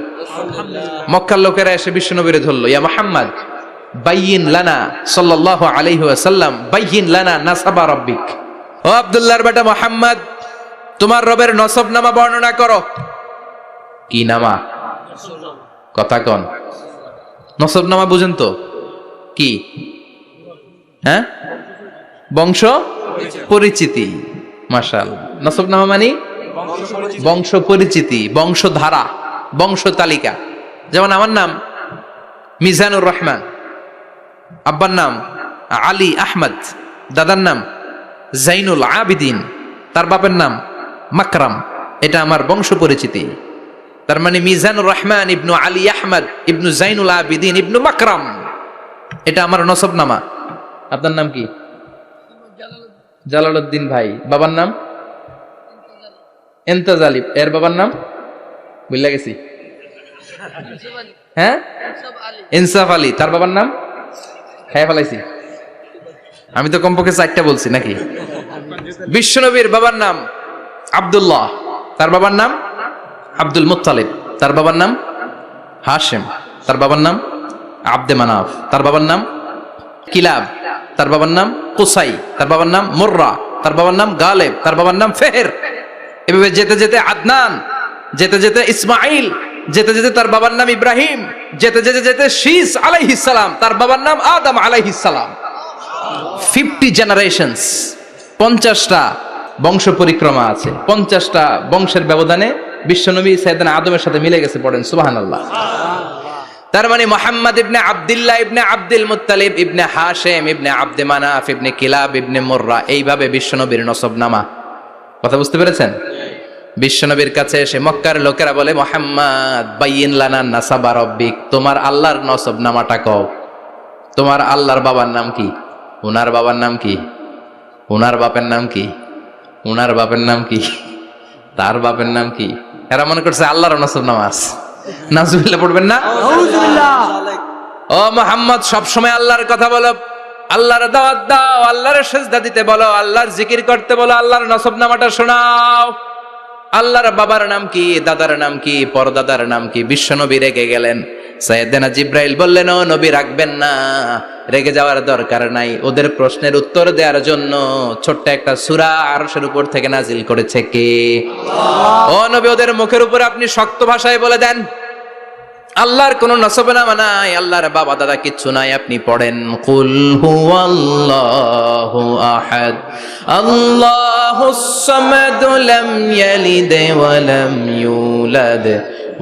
মক্কার লোকেরা এসে বিশ্বনবীরে ধরলো, ইয়া মুহাম্মদ বাইয়িন লানা সাল্লাল্লাহু আলাইহি ওয়াসাল্লাম বাইয়িন লানা নাসাবা রাব্বিক। ও আব্দুল্লাহর বেটা মুহাম্মদ, তোমার রবের নসবনামা বর্ণনা করো। কি নামা? কথা কন। নসবনামা বুঝেন তো কি? হ্যাঁ, বংশ পরিচিতি। মাশাআল্লাহ। নসবনামা মানে বংশ পরিচিতি, বংশধারা, বংশ তালিকা। যেমন আমার নাম মিজানুর রহমান, আব্বার নাম আলী আহমদ, দাদার নাম জাইনুল আবিদিন, তার বাপের নাম মাকরাম। এটা আমার বংশ পরিচিতি। তার মানে মিজানুর রহমান ইবনু আলী আহমদ ইবনু জাইনুল আবিদিন ইবনু মাকরাম, এটা আমার নসবনামা। আপনার নাম কি? জালালউদ্দিন ভাই। বাবার নাম ইমতাজ আলী। এর বাবার নাম বুঝলা গেছি, হ্যাঁ, ইনসাফ আলী। তার বাবার নাম খাইয়া ফেলাইছি আমি তো, কমপক্ষে 4টা বলছি নাকি? বিশ্বনবীর বাবার নাম আব্দুল্লাহ, তার বাবার নাম আব্দুল মুত্তালিব, তার বাবার নাম হাশিম, তার বাবার নাম আব্দে মানাফ, তার বাবার নাম কিলাব, তার বাবার নাম কুসাই, তার বাবার নাম মুররা, তার বাবার নাম গালেব, তার বাবার নাম ফেহের। এভাবে যেতে যেতে আদনান, যেতে যেতে ইসমাইল, যেতে যেতে তার বাবার নাম ইব্রাহিম, যেতে যেতে যেতে শীস আলাইহিস সালাম, তার বাবার নাম আদম আলাইহিস সালাম। 50 জেনারেশনস, 50টা বংশ পরিক্রমা আছে। 50টা বংশের ব্যবধানে বিশ্বনবী সাইয়েদনা আদমের সাথে মিলে গেছে। পড়েন সুবহানাল্লাহ। তার মানে মুহাম্মদ ইবনে আব্দুল্লাহ ইবনে আব্দুল মুত্তালিব ইবনে হাশিম ইবনে আব্দে মানাফ ইবনে কিলাব ইবনে মুররা, এইভাবে বিশ্বনবীর নসবনামা। কথা বুঝতে পেরেছেন? বিশ্বনবীর কাছে এসে মক্কার লোকেরা বলে, মুহাম্মদ বাইয়িন লানা নাসাবা রাব্বিক, তোমার আল্লাহর নসবনামাটা কও। তোমার আল্লাহর বাবার নাম কি? উনার বাবার নাম কি? উনার বাপের নাম কি? উনার বাপের নাম কি? তার বাপের নাম কি? এরা মনে করছে আল্লাহর নসবনামা আছে। নাউজুবিল্লাহ পড়বেন না? ও মুহাম্মদ, সব সময় আল্লাহর কথা বলো, আল্লাহর দাওয়াত দাও, আল্লাহর সিজদা দিতে বলো, আল্লাহর জিকির করতে বলো, আল্লাহর নসবনামাটা শোনাও। আল্লাহর বাবার নাম কি? দাদার নাম কি? পরদাদার নাম কি? বিশ্বনবী রেগে গেলেন। সাইয়েদনা জিব্রাইল বললেন, ও নবী রাখবেন না, রেগে যাওয়ার দরকার নাই। ওদের প্রশ্নের উত্তর দেওয়ার জন্য ছোট্ট একটা সূরা আরশের উপর থেকে নাজিল করেছে কে? আল্লাহ। ও নবী, ওদের মুখের উপর আপনি শক্ত ভাষায় বলে দেন, আল্লাহর কোন নসবনামা নাই, আল্লাহর বাবা দাদা কিচ্ছু নাই। আপনি পড়েন, কুল হুয়াল্লাহু আহাদ আল্লাহুস সামাদ লাম ইয়ালিদ ওয়া লাম ইউলাদ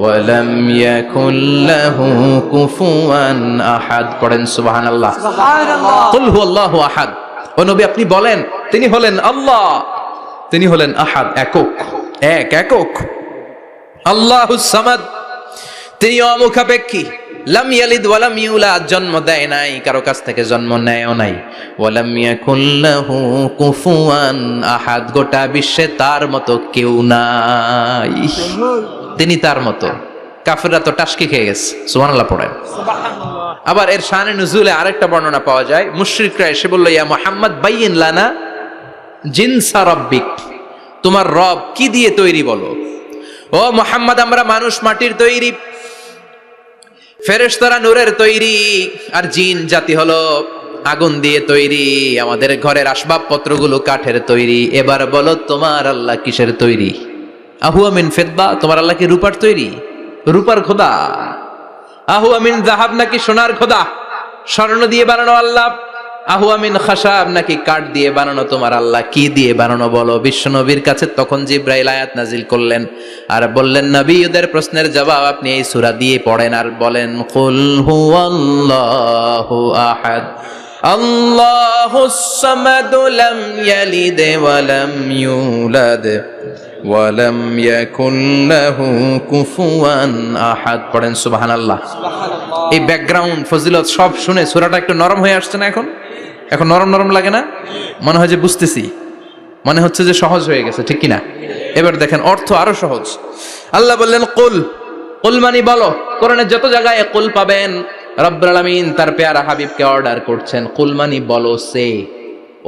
ওয়া লাম ইয়াকুল লাহু কুফুয়ান আহাদ। পড়েন সুবহানাল্লাহ। সুবহানাল্লাহ। কুল হুয়াল্লাহু আহাদ। ও নবী, আপনি বলেন, তিনি হলেন আল্লাহ, তিনি হলেন আহাদ, একক, একক। আল্লাহুস সামাদ, তিনি অমুখাপেক্ষী। লাম ইয়ালিদ ওয়া লাম ইউলাদ, জন্ম দেয় নাই, কারো কাছ থেকে জন্ম নেয়ও নাই। ওয়া লাম ইয়াকুল লাহু কুফুয়ান আহাদ, গোটা বিশ্বে তার মতো কেউ নাই, তিনি তার মতো। কাফেররা তো টাসকি খেয়ে গেছে। সুবহানাল্লাহ পড়েন। সুবহানাল্লাহ। আবার এর শানে নুজুলে আরেকটা বর্ণনা পাওয়া যায়। মুশরিকরা এসে বলল, ইয়া মুহাম্মদ বাইয়িন লানা জিনসা রাব্বিক, তোমার রব কি দিয়ে তৈরি বলো। ও মুহাম্মদ, আমরা মানুষ মাটির তৈরি, ফেরেশতারা নূরের তৈরি, আর জিন জাতি হলো আগুন দিয়ে তৈরি, আমাদের ঘরের আসবাবপত্রগুলো কাঠের তৈরি। এবার বলো, তোমার আল্লাহ কিসের তৈরি? আহুয়া মিন ফিদ্দা, তোমার আল্লাহ কি রূপার তৈরি? রূপার খোদা? আহুয়া মিন যাহাব, নাকি সোনার খোদা, স্বর্ণ দিয়ে বানানো আল্লাহ? আহুয়া মিন খাশাব, নাকি কাঠ দিয়ে বানানো তোমার আল্লাহ? কি দিয়ে বানানো বলো? বিশ্বনবীর কাছে তখন জিব্রাইল আয়াত নাজিল করলেন আর বললেন, নবী, ওদের প্রশ্নের জবাব আপনি এই সূরা দিয়ে পড়েন আর বলেন, কুল হুয়াল্লাহু আহাদ আল্লাহুস সামাদ লাম ইয়ালিদ ওয়া লাম ইউলাদ ওয়া লাম ইয়াকুল লাহু কুফুয়ান আহাদ। পড়েন সুবহানাল্লাহ। সুবহানাল্লাহ। এই ব্যাকগ্রাউন্ড ফজিলত সব শুনে সূরাটা একটু নরম হয়ে আসছে না? এখন নরম নরম লাগে না? মনে হয় যে বুঝতেছি, মনে হচ্ছে যে সহজ হয়ে গেছে, ঠিক কিনা? এবার দেখেন অর্থ আরো সহজ। আল্লাহ বললেন কুল, কুল মানে বলো। কোরআনের যত জায়গায় কুল পাবেন, রব্বুল আলামিন তার পেয়ারা হাবিবকে অর্ডার করছেন, কুল মানে বলো, সে,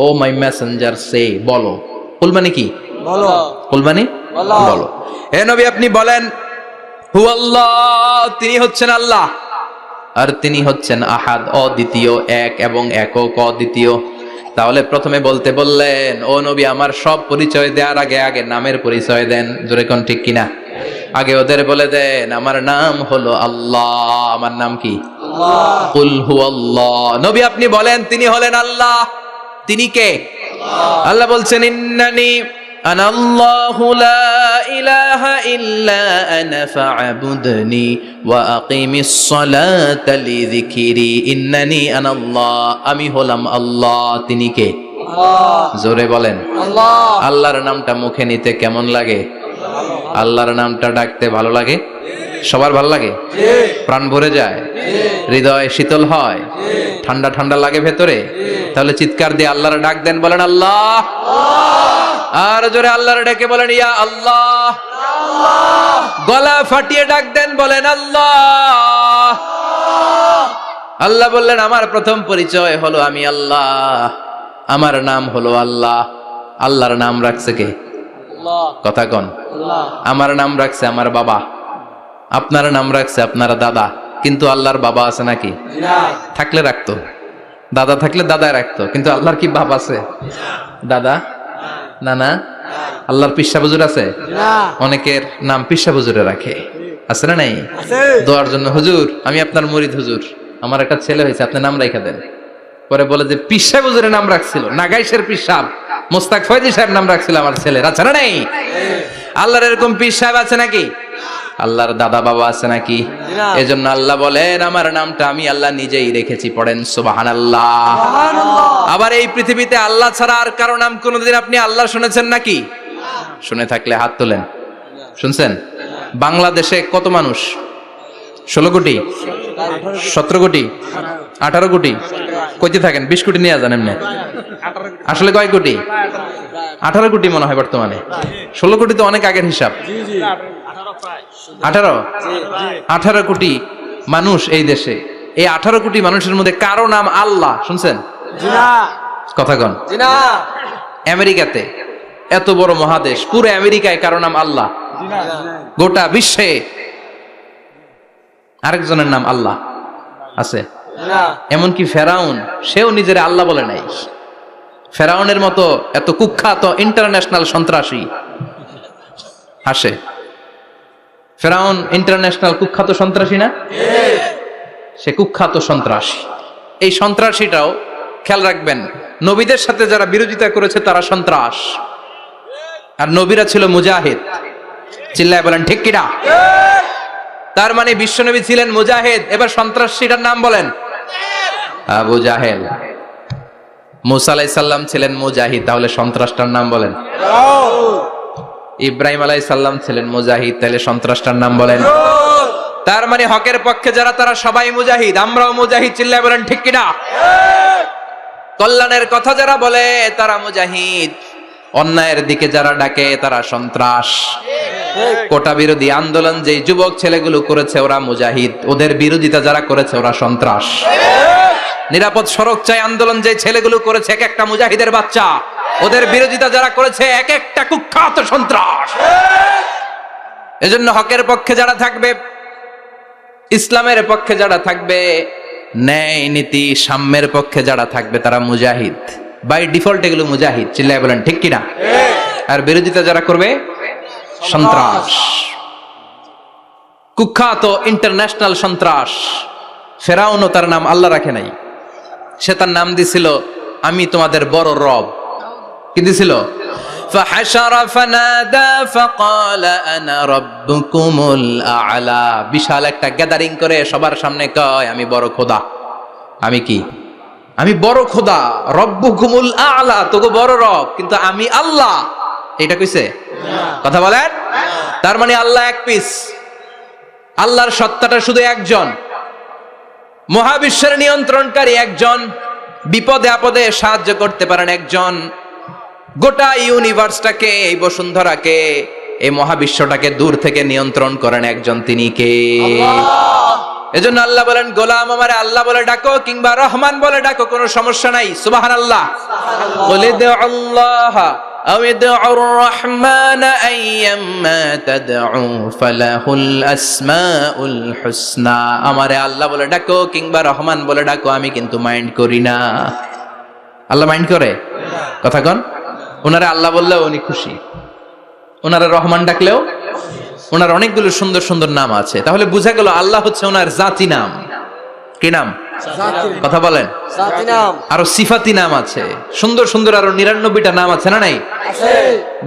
ও মাই মেসেঞ্জার, সে, বলো। কুল মানে কি? বলো। কুল মানে বলো। হে নবী, আপনি বলেন, হুয়াল্লাহ, তিনি হচ্ছেন আল্লাহ, আর তিনি হচ্ছেন আহাদ, অদ্বিতীয়, এক এবং একক, অদ্বিতীয়। তাহলে প্রথমে বলতে বললেন, ও নবী, আমার সব পরিচয় দেওয়ার আগে আগে নামের পরিচয় দেন। জোরে কোন, ঠিক কিনা? আগে ওদের বলে দেন, আমার নাম হলো আল্লাহ। আমার নাম কি? আল্লাহ। কুল হুয়াল্লাহ। নবী, আপনি বলেন, তিনি হলেন আল্লাহ। তিনি কে? আল্লাহ বলছেন, ইন্নানি আনা আল্লাহু লা ইলাহা ইল্লা আনা ফা'বুদনি ওয়া আকিমিস সালাতা লিযিকরি। ইন্নানি আনা আল্লাহ, আমি হলাম আল্লাহ। তিনি কে? আল্লাহ। জোরে বলেন আল্লাহ। আল্লাহর নামটা মুখে নিতে কেমন লাগে? আল্লাহর নামটা ডাকতে ভালো লাগে? সবার ভালো লাগে? প্রাণ ভরে যায়, হৃদয় শীতল হয়, ঠান্ডা ঠান্ডা লাগে ভেতরে। তাহলে চিৎকার দিয়ে আল্লাহর ডাক দেন, বলেন আল্লাহ। আর জোরে আল্লাহর ডেকে বলেন ইয়া আল্লাহ। গলা ফাটিয়ে ডাক দেন, বলেন আল্লাহ। আল্লাহ বললেন আমার প্রথম পরিচয় হলো আমি আল্লাহ, আমার নাম হলো আল্লাহ। আল্লাহর নাম রাখছে কে? কথা কন। আমার নাম রাখছে আমার বাবা, আপনার নাম রাখছে আপনার দাদা। কিন্তু আল্লাহর বাবা আছে নাকি? থাকলে রাখতো, দাদা থাকলে দাদায় রাখতো। কিন্তু আল্লাহর কি বাপ আছে? দাদা না না। আল্লাহর পিসা হুজুর আছে? অনেকের নাম পিসা হুজুরে রাখে, আছে না নাই? দোয়ার জন্য, হুজুর আমি আপনার মুরিদ, হুজুর আমার একটা ছেলে হয়েছে, আপনি নাম রাখা দেন। পরে বলে যে পিসা হুজুরের নাম রাখছিল, নাগাইশের পীর সাহেব মোস্তাক ফয়জি সাহেব নাম রাখছিল আমার ছেলের, আছে না নাই? আল্লাহর এরকম পীর সাহেব আছে নাকি? আল্লাহর দাদা বাবা আছে নাকি? এজন্য আল্লাহ বলেন আমার নামটা আমি আল্লাহ নিজেই রেখেছি। পড়েন সুবহানাল্লাহ। আবার এই পৃথিবীতে আল্লাহ ছাড়া আর কারো নাম কোনোদিন আপনি আল্লাহ শুনেছেন নাকি? শুনে থাকলে হাত তোলেন। শুনছেন? বাংলাদেশে কত মানুষ? 16 কোটি, 17 কোটি, 18 কোটি? কইতে থাকেন, 20 কোটি নিয়ে যান এমনি। আসলে কয় কোটি? 18 কোটি মনে হয় বর্তমানে। 16 কোটি তো অনেক আগের হিসাব। 18 কোটি মানুষ এই দেশে। এই 18 কোটি মানুষের মধ্যে কারো নাম আল্লাহ শুনছেন? কথা কন। আমেরিকাতে, এত বড় মহাদেশ, পুরো আমেরিকায় কারো নাম আল্লাহ? গোটা বিশ্বে আরেকজনের নাম আল্লাহ আছে? এমনকি ফেরাউন, সেও নিজের আল্লাহ বলে নাই। ফেরাউনের মতো এত কুখ্যাত ইন্টারন্যাশনাল সন্ত্রাসী আসে। ফেরাউন ইন্টারন্যাশনাল কুখ্যাত সন্ত্রাসী না? সে কুখ্যাত সন্ত্রাসী। এই সন্ত্রাসীটাও খেয়াল রাখবেন, নবীদের সাথে যারা বিরোধিতা করেছে তারা সন্ত্রাস, আর নবীরা ছিল মুজাহিদ। চিল্লায় বলেন ঠিক কিনা? তার মানে বিশ্বনবী ছিলেন মুজাহিদ। এবার সন্ত্রাসীটার নাম বলেন আবু জাহেল। মুসা আলাইহিস সালাম ছিলেন মুজাহিদ, তাহলে সন্ত্রাসটার নাম বলেন। ইব্রাহিম আলাইহিস সালাম ছিলেন মুজাহিদ, তাহলে সন্ত্রাসটার নাম বলেন। তার মানে হকের পক্ষে যারা তারা সবাই মুজাহিদ, আমরাও মুজাহিদ। চিল্লায় বলেন ঠিক কিনা? কল্যাণের কথা যারা বলে তারা মুজাহিদ, অন্যায়ের দিকে যারা ডাকে তারা সন্ত্রাস। কোটা বিরোধী আন্দোলন যে যুবক ছেলেগুলো করেছে ওরা মুজাহিদ, ওদের বিরোধিতা যারা করেছে ওরা সন্ত্রাস। নিরাপদ সড়ক চাই আন্দোলন যে ছেলেগুলো করেছে এক একটা মুজাহিদের বাচ্চা, ওদের বিরোধিতা যারা করেছে এক একটা কুখ্যাত সন্ত্রাস। এজন্য হকের পক্ষে যারা থাকবে, ইসলামের পক্ষে যারা থাকবে, ন্যায় নীতি সাম্যের পক্ষে যারা থাকবে তারা মুজাহিদ। বাই ডিফল্ট এগুলো মুজাহিদ। চিল্লায় বলেন ঠিক কিনা? আর বিরোধিতা যারা করবে সন্ত্রাস, কুখ্যাত ইন্টারন্যাশনাল সন্ত্রাস। ফেরাউনও তার নাম আল্লাহ রাখে নাই, সে তার নাম দিছিল আমি তোমাদের বড় রব। কি দিছিল? ফাহাশারা ফানাদা ফাকালা আনা রাব্বুকুমুল আ'লা। বিশাল একটা গ্যাদারিং করে সবার সামনে কয় আমি বড় খোদা। আমি কি? আমি বড় খোদা, রব্বুকুমুল আ'লা, তোগো বড় রব, কিন্তু আমি আল্লাহ। এটা কইছে? কথা বলেন। তার মানে আল্লাহ এক পিস। আল্লাহর সত্তাটা শুধু একজন, মহাবিশ্বের নিয়ন্ত্রণকারী একজন, বিপদে আপদে সাহায্য করতে পারেন একজন, গোটা ইউনিভার্সটাকে, এই বসুন্ধরাকে, এই মহাবিশ্বটাকে দূর থেকে নিয়ন্ত্রণ করেন একজন, তিনি কে? এজন্য আল্লাহ বলেন গোলাম আমারে আল্লাহ বলে ডাকো কিংবা রহমান বলে ডাকো, কোনো সমস্যা নাই। সুবহানাল্লাহ। বলে দে আল্লাহ আও ইদউর রহমান আইয়াম্মা তাদউ ফালাহুল আসমাউল হুসনা। আমারে আল্লাহ বলে ডাকো কিংবা রহমান বলে ডাকো, আমি কিন্তু মাইন্ড করি না। আল্লাহ মাইন্ড করে? কথা কন। ওনারে আল্লাহ বললেও উনি খুশি, ওনারে রহমান ডাকলেও। ওনার অনেকগুলো সুন্দর সুন্দর নাম আছে, তাহলে বুঝা গেল আল্লাহ হচ্ছে ওনার জাতি নাম। কি নাম? কথা বলেন। আরো সিফাতি নাম আছে, সুন্দর সুন্দর আরো 99টা নাম আছে না নাই?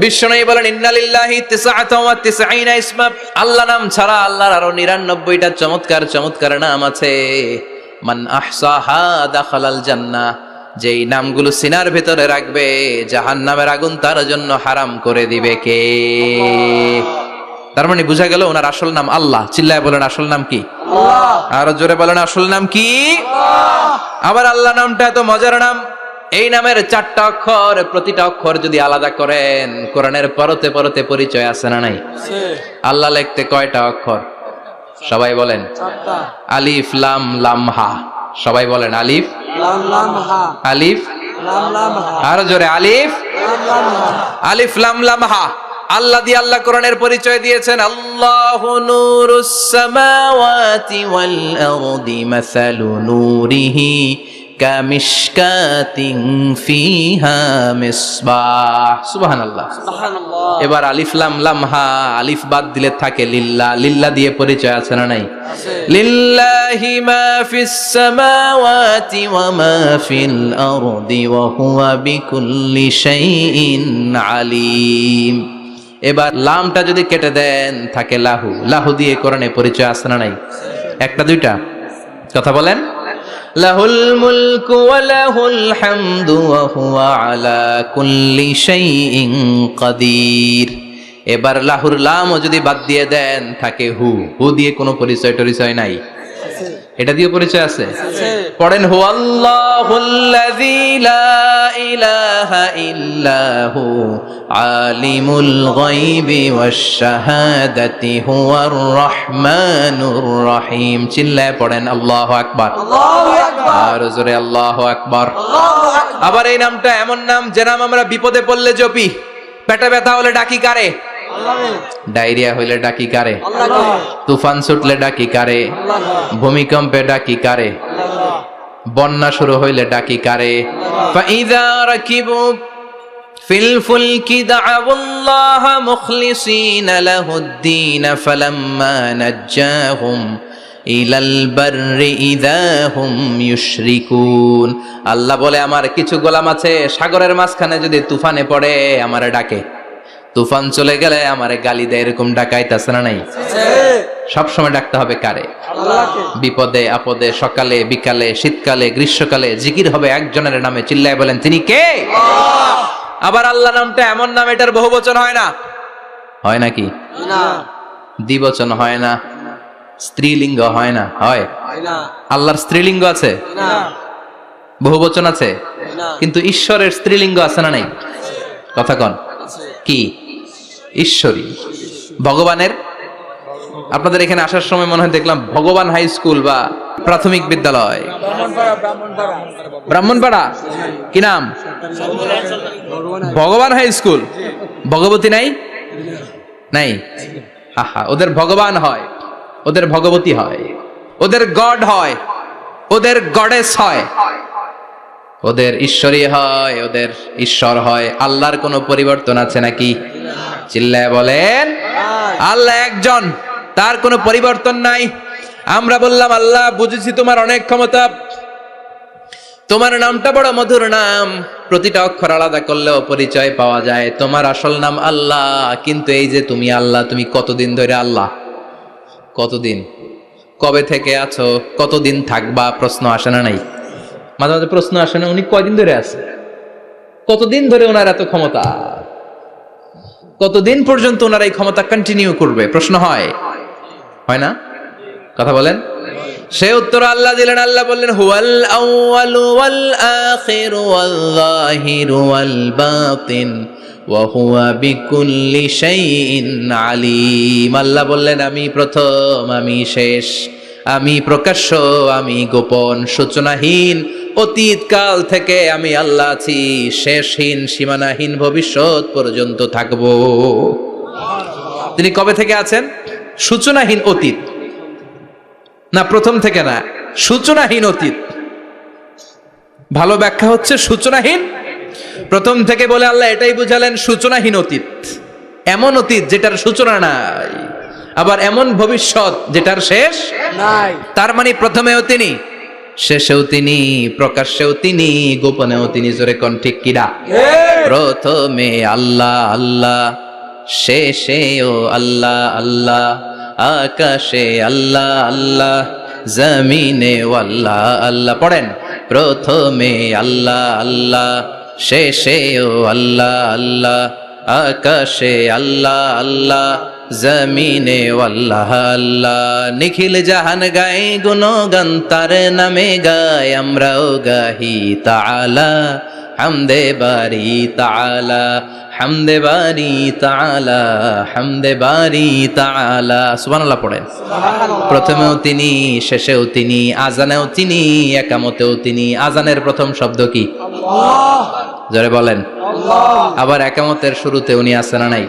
বিশ্বনবী বলেন ইন্নালিল্লাহি 99 ইসমা। আল্লাহ নাম ছাড়া আল্লাহর আরো 99টা চমৎকার চমৎকার নাম আছে। মান আহসাহা দাখালাল জান্নাহ। যেই নামগুলো সিনার ভেতরে রাখবে জাহান্নামের আগুন তার জন্য হারাম করে দিবে কে? তার মানে বোঝা গেল ওনার আসল নাম আল্লাহ। চিল্লায় বলেন আসল নাম কি? আরো জোরে বলেন আসল নাম কি? আবার আল্লাহ নামটা এত মজার নাম, এই নামের 4টা অক্ষর, প্রতিটা অক্ষর যদি আলাদা করেন কোরআনের পরতে পরতে পরিচয় আছে না নাই? আল্লাহ লিখতে কয়টা অক্ষর? সবাই বলেন। আলিফ লাম লাম হা। সবাই বলেন আলিফ লাম লাম হা। আলিফ লাম লাম হা। আরো জোরে আলিফ লাম লাম হা। আলিফ লাম লাম হা। আল্লাহ দিয়ে আল্লাহ কোরআনের পরিচয় দিয়েছেন, আল্লাহু নূরুস সামাওয়াতি ওয়াল আরদি মাসালু নূরিহি কামিশকাতিন ফিহা মিসবাহ। সুবহানাল্লাহ। এবার আলিফ লাম লাম হা, আলিফ বাদ দিলে থাকে লিল্লাহ। লিল্লাহ দিয়ে পরিচয় আছে না নাই? লিল্লাহি মা ফিস সামাওয়াতি ওয়া মা ফিল আরদি ওয়া হুয়া বিকুল্লি শাইইন আলিম। এবার লামটা যদি কেটে দেন থাকে লাহু। লাহু দিয়ে কোরআনে পরিচয় আছে না নাই? একটা দুইটা? কথা বলেন। লাহুল মুলকু ওয়া লাহুল হামদু ওয়া হুয়া আলা কুল্লি শাইইন কাদির। এবার লাহুর লামও যদি বাদ দিয়ে দেন থাকে হু। হু দিয়ে কোনো পরিচয় টরিচয় নাই? এটা দিয়ে পরিচয় আছে? পড়েন হু আল্লাহুল্লাযী লা ইলাহা ইল্লাহু আলিমুল গায়বি ওয়াশ শাহাদাতি হুয়ার রহমানুর রহিম। চিল্লায় পড়েন আল্লাহু আকবার। আল্লাহু আকবার। আর জোরে আল্লাহু আকবার। আল্লাহু আকবার। আবার এই নামটা এমন নাম যে নাম আমরা বিপদে পড়লে জপি। পেটে ব্যথা হলে ডাকি কারে? ডায়রিয়া হইলে ডাকি কারে? তুফান ছুটলে ডাকি কারে? ভূমিকম্পে ডাকি কারে? বন্যা শুরু হইলে ডাকি কারে? ফাইযা রাকিবু ফিল ফুলকি দা'আউল্লাহ মুখলিসিনা লাহুদ-দীন ফালাম্মা নাজ্জাহুম ইলাল বাররি ইযা হুম ইউশরিকুন। আল্লাহ বলে আমার কিছু গোলাম আছে সাগরের মাঝখানে যদি তুফানে পড়ে আমারে ডাকে, তুফান চলে গেলে আমারে গালি দেয়। এরকম ডাকাইতেছে না নাই? সব সময় ডাকতে হবে কারে? আল্লাহকে। বিপদে আপদে, সকালে বিকালে, শীতকালে গ্রীষ্মকালে জিকির হবে একজনের নামে। চিল্লায় বলেন তিনি কে? আল্লাহ। আবার আল্লাহ নামটা এমন নাম এটার বহুবচন হয় না। হয় নাকি? না। দ্বিবচন হয় না, স্ত্রীলিঙ্গ হয় না। হয়? আল্লাহর স্ত্রীলিঙ্গ আছে? না। বহুবচন আছে? না। কিন্তু ঈশ্বরের স্ত্রীলিঙ্গ আছে না নাই? কথা কন। কি? ঈশ্বরী। ভগবানের, আপনাদের এখানে আসার সময় মনে হয় দেখলাম ভগবান হাই স্কুল বা প্রাথমিক বিদ্যালয়। ব্রাহ্মণপাড়া। কি নাম? ভগবান হাই স্কুল। ভগবতী নাই? নাই। আহা, ওদের ভগবান হয়, ওদের ভগবতী হয়, ওদের গড হয়, ওদের গডেস হয়, ওদের ঈশ্বরী হয়, ওদের ঈশ্বর হয়। আল্লাহর কোনো পরিবর্তন আছে নাকি? চিল্লায় বলেন আল্লাহ একজন, তার কোনো পরিবর্তন নাই। আমরা বললাম আল্লাহ বুঝেছি তোমার অনেক ক্ষমতা, তোমার নামটা বড় মধুর নাম, প্রতিটা অক্ষর আলাদা করলেও পরিচয় পাওয়া যায়। তোমার আসল নাম আল্লাহ, কিন্তু এই যে তুমি আল্লাহ, তুমি কতদিন ধরে আল্লাহ? কতদিন? কবে থেকে আছো? কতদিন থাকবা? প্রশ্ন আসে না নাই? মাঝে মাঝে প্রশ্ন আসে না উনি কয়দিন ধরে আছে? কতদিন ধরে ওনার এত ক্ষমতা? কতদিন পর্যন্ত ওনার এই ক্ষমতা কন্টিনিউ করবে? প্রশ্ন হয়? হয় না? কথা বলেন। সে উত্তর আল্লাহ দিলেন। আল্লাহ বললেন হুয়াল আউয়ালু ওয়াল আখিরু ওয়াল যাহিরু ওয়াল বাতিন ওয়া হুয়া বিকুল্লি শাইইন আলিম। আল্লাহ বললেন আমি প্রথম, আমি শেষ, আমি প্রকাশ্য, আমি গোপন, সূচনাহীন, অতীত কাল থেকে আমি আল্লাহ আছি, শেষহীন, সীমানাহীন, ভবিষ্যৎ পর্যন্ত থাকব। তিনি কবে থেকে আছেন? সূচনাহীন অতীত না, প্রথম থেকে না, সূচনাহীন অতীত। ভালো ব্যাখ্যা হচ্ছে সূচনাহীন প্রথম থেকে বলে আল্লাহ এটাই বুঝালেন সূচনাহীন অতীত, এমন অতীত যেটার সূচনা নাই, আবার এমন ভবিষ্যৎ যেটার শেষ নাই। তার মানে প্রথমেও তিনি, শেষেও তিনি, প্রকাশ্যেও তিনি, গোপনেও তিনি। জোরে কোন ঠিক কিনা? প্রথমে আল্লাহ আল্লাহ, শেষেও আল্লাহ আল্লাহ, আকাশে আল্লাহ আল্লাহ, জমিনে আল্লাহ আল্লাহ। পড়েন প্রথমে আল্লাহ আল্লাহ, শেষেও আল্লাহ আল্লাহ, আকাশে আল্লাহ আল্লাহ, জমিনে আল্লাহ আল্লাহ। নিখিল জাহান গায় গুণগান তার নামে গায় আমরাও গাহি তাআলা হামদে বারি তাআলা হামদে বারি তাআলা হামদে বারি তাআলা। সুবহানাল্লাহ পড়েন। প্রথমেও তিনি, শেষেও তিনি, আজানেও তিনি, একামতেও তিনি। আজানের প্রথম শব্দ কি? আল্লাহ। জোরে বলেন আল্লাহ। আবার একামতের শুরুতে উনি আছেন না নাই?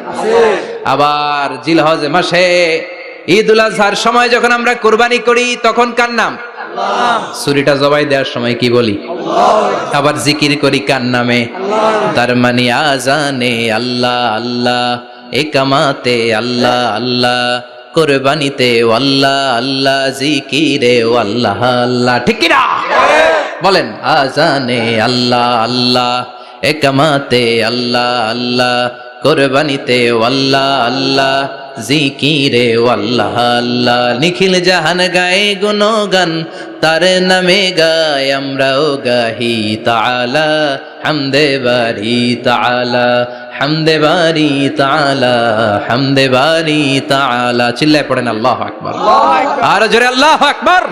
আবার জিলহজ মাসে ঈদুল আজহার সময় যখন আমরা কুরবানি করি তখন কার নাম? আল্লাহ। ছুরিটা জবাই দেওয়ার সময় কি বলি? আল্লাহ। আবার জিকির করি কার নামে? আল্লাহ। তার মানে আজানে আল্লাহ আল্লাহ, একামাতে আল্লাহ আল্লাহ, কুরবানিতে আল্লাহ আল্লাহ, জিকিরে আল্লাহ আল্লাহ। ঠিক কি না? বলেন আজানে আল্লাহ আল্লাহ, একামাতে আল্লাহ আল্লাহ, কুরবানিতে আল্লাহ আল্লাহ, জিকিরে আল্লাহ আল্লাহ। নিখিল জাহান গায়ে গুণগান তার নামে গায় আমরাও গাহি তাআলা হামদে বারি তাআলা হামদে বারি তাআলা হামদে বারি তাআলা। চিল্লায় পড়েন আল্লাহু আকবার। আর জোরে আল্লাহু আকবার।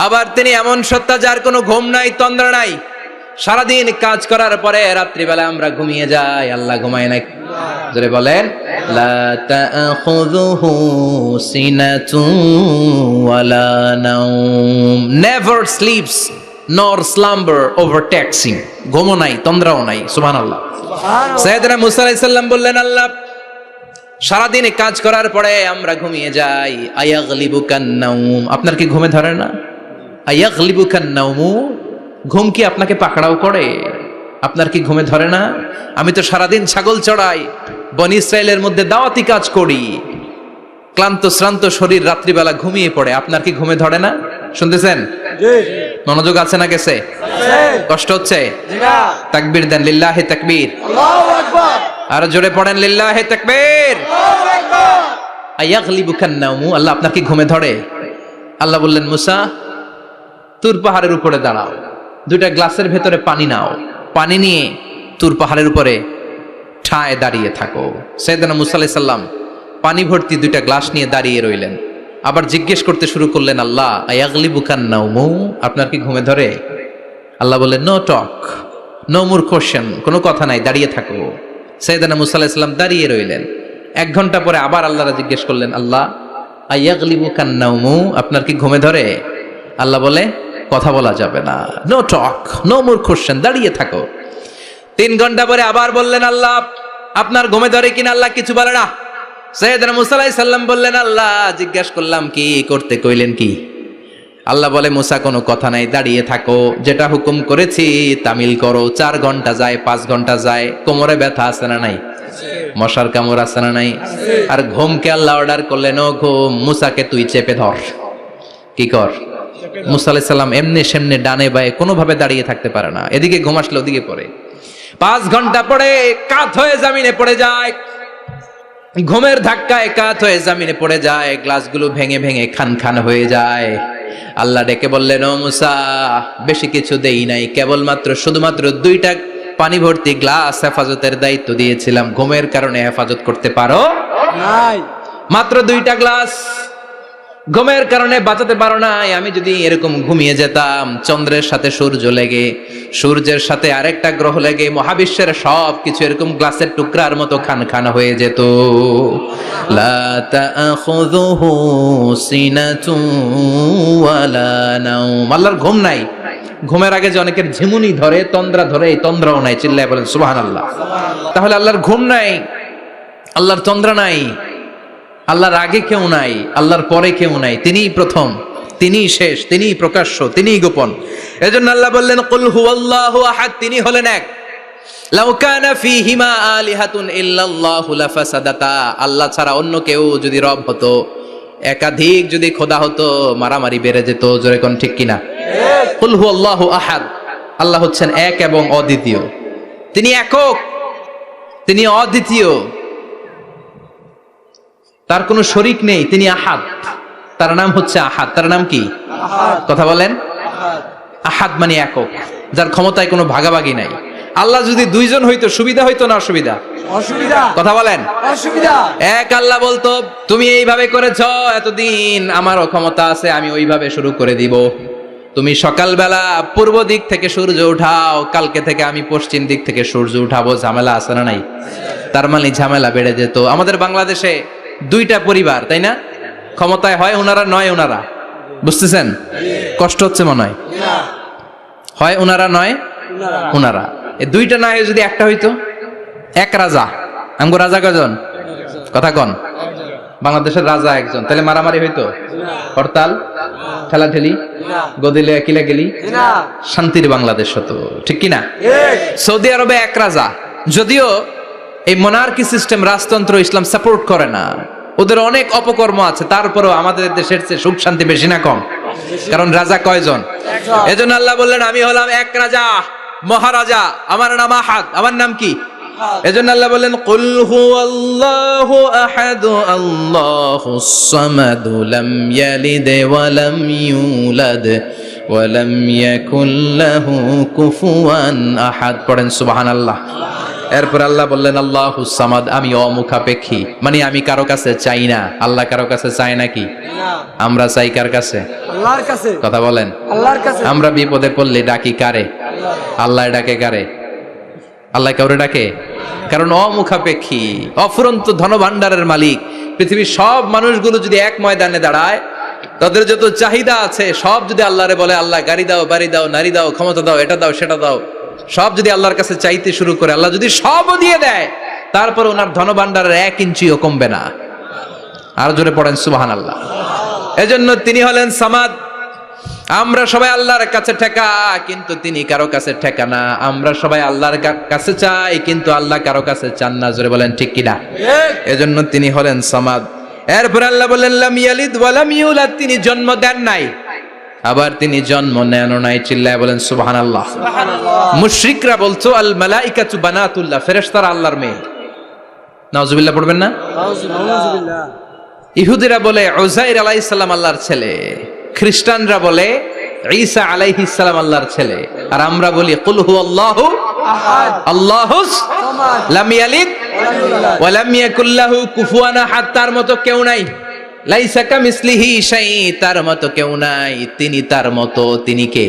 আবার তিনি এমন সত্তা যার কোনো ঘুম নাই, তন্দ্রা নাই। সারাদিন কাজ করার পরে রাত্রিবেলা আমরা ঘুমিয়ে যাই, আল্লাহ ঘুমায় না। জোরে বলেন লা তাখুযুহু সিনাতুন ওয়ালা নাওম, নেভার স্লিপস নর স্লাম্বার ওভারটেকস হিম। ঘুমও নাই, তন্দ্রাও নাই। সুবহানাল্লাহ। সাইয়েদনা মুসা আলাইহিস সালাম বললেন, আল্লাহ সারাদিন কাজ করার পরে আমরা ঘুমিয়ে যাই, আয়াগলিবুকান নাওম, আপনার কি ঘুমে ধরে না? আয়াগলিবুকান নাওম, ঘুম কি আপনাকে পাকড়াও করে? আপনার কি ঘুমে ধরে না? আমি তো সারাদিন ছাগল চড়াই, বনি ইসরায়েলের মধ্যে দাওয়াতি কাজ করি, ক্লান্ত শ্রান্ত শরীর রাত্রিবেলা ঘুমিয়ে পড়ে, আপনার কি ঘুমে ধরে না? শুনতেছেন? মনোযোগ আছে না গেছে? কষ্ট হচ্ছে? তাকবীর দেন, লিল্লাহি তাকবীর, আল্লাহু আকবার। আর জোরে পড়েন লিল্লাহি তাকবীর, আল্লাহু আকবার। আয়াগলিবুকান নাওম, আল্লাহ আপনার কি ঘুমে ধরে? আল্লাহ বললেন, মুসা তুর পাহাড়ের উপরে দাঁড়াও, দুইটা গ্লাসের ভেতরে পানি নাও, পানি নিয়ে তুর পাহাড়ের উপরে ঠায় দাঁড়িয়ে থাকো। সাইয়েদনা মুসা আলাইহিস সালাম পানি ভর্তি দুইটা গ্লাস নিয়ে দাঁড়িয়ে রইলেন। আবার জিজ্ঞেস করতে শুরু করলেন, আল্লাহ আয়াগলিবুকান নাওম, আপনার কি ঘুমে ধরে? আল্লাহ বললেন, no talk, no more question, কোনো কথা নাই, দাঁড়িয়ে থাকো। সাইয়েদনা মুসা আলাইহিস সালাম দাঁড়িয়ে রইলেন। 1 ঘন্টা পরে আবার আল্লাহরা জিজ্ঞেস করলেন, আল্লাহ আয়াগলিবুকান নাওম, আপনার কি ঘুমে ধরে? আল্লাহ বলে, কথা বলা যাবে না, no talk, no more question, দাঁড়িয়ে থাকো। 3 ঘন্টা পরে আবার বললেন, আল্লাহ আপনার ঘুমে ধরে কিনা? আল্লাহ কিছু বলে না। সাইয়েদনা মুসা আলাইহিস সালাম বললেন, আল্লাহ জিজ্ঞেস করলাম কি করতে কইলেন কি? আল্লাহ বলে, মুসা কোনো কথা নাই, দাঁড়িয়ে থাকো, যেটা হুকুম করেছি তামিল করো। 4 ঘন্টা যায়, 5 ঘন্টা যায়, কোমরে ব্যথা আছে না নাই? মশার কামড় আছে না নাই? আর ঘুমকে আল্লাহ অর্ডার করলেন, ও ঘুম, মুসাকে তুই চেপে ধর। কি কর? মুসা আলাইহিস সালাম এমনি সেমনি ডানে বায়ে কোনোভাবে দাঁড়িয়ে থাকতে পারে না, এদিকে ঘুম আসলে ওদিকে পড়ে। 5 ঘন্টা পরে কাত হয়ে জমিনে পড়ে যায়, ঘুমের ধাক্কায় কাত হয়ে জমিনে পড়ে যায়, গ্লাসগুলো ভেঙে ভেঙে খান খান হয়ে যায়। আল্লাহ ডেকে বললেন, ও মুসা বেশি কিছু দেই নাই, কেবলমাত্র শুধুমাত্র 2টা পানি ভর্তি গ্লাস হেফাজতের দায়িত্ব দিয়েছিলাম, ঘুমের কারণে হেফাজত করতে পারো নাই। মাত্র 2টা গ্লাস, ঘুমের কারণে বাঁচাতে পারো নাই। আমি যদি এরকম ঘুমিয়ে যেতাম, চন্দ্রের সাথে সূর্য লেগে, সূর্যের সাথে আরেকটা গ্রহ লেগে, মহাবিশ্বের সব কিছু এরকম গ্লাসের টুকরার মতো খান খান হয়ে যেত। লা তাখুযুহু সিনাতুন ওয়ালা নাওম, আল্লাহর ঘুম নাই। ঘুমের আগে যে অনেকের ঝিমুনি ধরে, তন্দ্রা ধরে, এই তন্দ্রাও নাই। চিল্লায় বলেন সুবহানাল্লাহ। তাহলে আল্লাহর ঘুম নাই, আল্লাহর তন্দ্রা নাই, আল্লাহর আগে কেউ নাই, আল্লাহর পরে কেউ নাই। তিনিই প্রথম, তিনিই শেষ, তিনিই প্রকাশ্য, তিনিই গোপন। এজন্য আল্লাহ বললেন, কুল হুয়াল্লাহু আহাদ, তিনি হলেন এক। লাউ কানা ফীহিমা আলিহাতুন ইল্লাল্লাহু লাফাসাদাতা, আল্লাহ ছাড়া অন্য কেউ যদি রব হতো, একাধিক যদি খোদা হতো, মারামারি বেড়ে যেত। জোরে কোন ঠিক কিনা? কুল হুয়াল্লাহু আহাদ, আল্লাহ হচ্ছেন এক এবং অদ্বিতীয়। তিনি একক, তিনি অদ্বিতীয়, তার কোনো শরীক নেই, তিনি আহাদ, তার নাম হচ্ছে আহাদ। তার নাম কি? কথা বলেন। আহাদ মানে একক, যার ক্ষমতায় কোনো ভাগাভাগি নাই। আল্লাহ যদি 2 জন হইতো সুবিধা হইতো না অসুবিধা? অসুবিধা, কথা বলেন। অসুবিধা। এক আল্লাহ বলতো তুমি এইভাবে করেছো এতদিন, আমারও ক্ষমতা আছে, আমি ওইভাবে শুরু করে দিব। তুমি সকালবেলা পূর্ব দিক থেকে সূর্য উঠাও, কালকে থেকে আমি পশ্চিম দিক থেকে সূর্য উঠাবো। ঝামেলা আছে না নাই? তার মানে ঝামেলা বেড়ে যেত। আমাদের বাংলাদেশে দুইটা পরিবার, তাই না? ক্ষমতায় হয় ওনারা, নয় ওনারা। বুঝতেছেন? কষ্ট হচ্ছে মনে হয়। হয় ওনারা, নয় ওনারা। এই দুইটা না হয়ে যদি একটা হইতো, এক রাজা। আমগো রাজা কয়জন? কথা কন। বাংলাদেশের রাজা একজন, তাহলে মারামারি হইতো? হরতাল, ঠেলাঠেলি, গদিলে কিলা গেলি, শান্তির বাংলাদেশ হতো, ঠিক কিনা? সৌদি আরবে এক রাজা, যদিও এই মোনার্কি সিস্টেম, রাজতন্ত্র ইসলাম সাপোর্ট করে না, ওদের অনেক অপকর্ম আছে, তারপরেও আমাদের দেশের চেয়ে সুখ শান্তি বেশি না কম? কারণ রাজা কয়জন? এজন্য আল্লাহ বললেন আমি হলাম এক রাজা, মহারাজা, আমার নাম আহাদ। আমার নাম কি? এজন্য আল্লাহ বললেন কুল হুয়াল্লাহু আহাদ আল্লাহুস সামাদ লাম ইয়ালিদ ওয়া লাম ইউলাদ ওয়া লাম ইয়াকুল লাহু কুফুয়ান আহাদ। পড়েন সুবহানাল্লাহ। এরপর আল্লাহ বললেন আল্লাহুস সামাদ, আমি অমুখাপেক্ষী, মানে আমি কারো কাছে চাই না। আল্লাহ কারো কাছে চায় নাকি? আমরা চাই কার কাছে? আল্লাহর কাছে। কথা বলেন। আল্লাহর কাছে। আমরা বিপদে পড়লে ডাকি কারে? আল্লাহ ডাকে কারে? আল্লাহ কাউরে ডাকে? কারণ অমুখাপেক্ষী, অফুরন্ত ধনভাণ্ডারের মালিক। পৃথিবীর সব মানুষগুলো যদি এক ময়দানে দাঁড়ায়, তাদের যত চাহিদা আছে সব যদি আল্লাহরে বলে, আল্লাহ গাড়ি দাও, বাড়ি দাও, নারী দাও, ক্ষমতা দাও, এটা দাও, সেটা দাও, সব যদি আল্লাহর কাছে চাইতে শুরু করে, আল্লাহ যদি সবও দিয়ে দেয়, তারপর ওনার ধনভাণ্ডারের 1 ইঞ্চিও কমবে না। আর জোরে পড়েন সুবহানাল্লাহ। এজন্য তিনি হলেন সামাদ। আমরা সবাই আল্লাহর কাছে ঠেকা, কিন্তু তিনি কারো কাছে ঠেকা না। আমরা সবাই আল্লাহর কাছে চাই, কিন্তু আল্লাহ কারো কাছে চান না। জোরে বলেন ঠিক কিনা? এজন্য তিনি হলেন সামাদ। এরপর আল্লাহ বললেন লাম ইয়ালিদ ওয়া লাম ইউলাদ, তিনি জন্ম দেন নাই, আবার তিনি জন্ম নেনও নাই। চিল্লায় বলেন সুবহানাল্লাহ। মুশরিকরা বলতো আল মালাইকাতু বানাতুল্লাহ, ফেরেশতারা আল্লাহর মেয়ে। নাউজুবিল্লাহ পড়বেন না? নাউজুবিল্লাহ। ইহুদিরা বলে উযাইর আলাইহিস সালাম আল্লাহর ছেলে, খ্রিস্টানরা বলে ঈসা আলাইহিস সালাম আল্লাহর ছেলে, আর আমরা বলি কুল হুয়াল্লাহু আহাদ আল্লাহুস সামাদ লাম ইয়ালিদ ওয়া লাম ইয়াকুল লাহু কুফুয়ান আহাদ। তার মতো কেউ নাই। লাইসা কামিসলিহি শাই, তার মতো কেউ নাই। তিনি তার মতো, তিনি কে?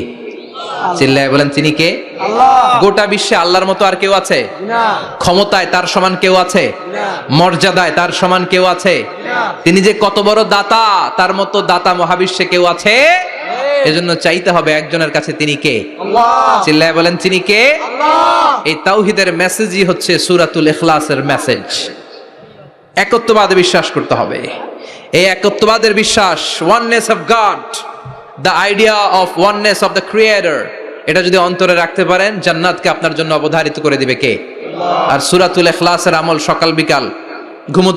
চিল্লায় বলেন তিনি কে? আল্লাহ। গোটা বিশ্বে আল্লাহর মতো আর কেউ আছে? না। ক্ষমতায় তার সমান কেউ আছে? না। মর্যাদায় তার সমান কেউ আছে? না। তিনি যে কত বড় দাতা, তার মতো দাতা মহাবিশ্বে কেউ আছে? এজন্য চাইতে হবে একজনের কাছে, তিনি কে? আল্লাহ। চিল্লায় বলেন তিনি কে? আল্লাহ। এই তাওহীদের মেসেজই হচ্ছে সূরাতুল ইখলাসের মেসেজ। একত্ববাদে বিশ্বাস করতে হবে। এই একত্ববাদের বিশ্বাস, oneness of god, the idea of oneness of the creator, এটা যদি অন্তরে রাখতে পারেন, জান্নাতকে আপনার জন্য অবধারিত করে দিবে কে? আল্লাহ। আর সূরাতুল ইখলাসের আমল সকাল বিকাল ঘুম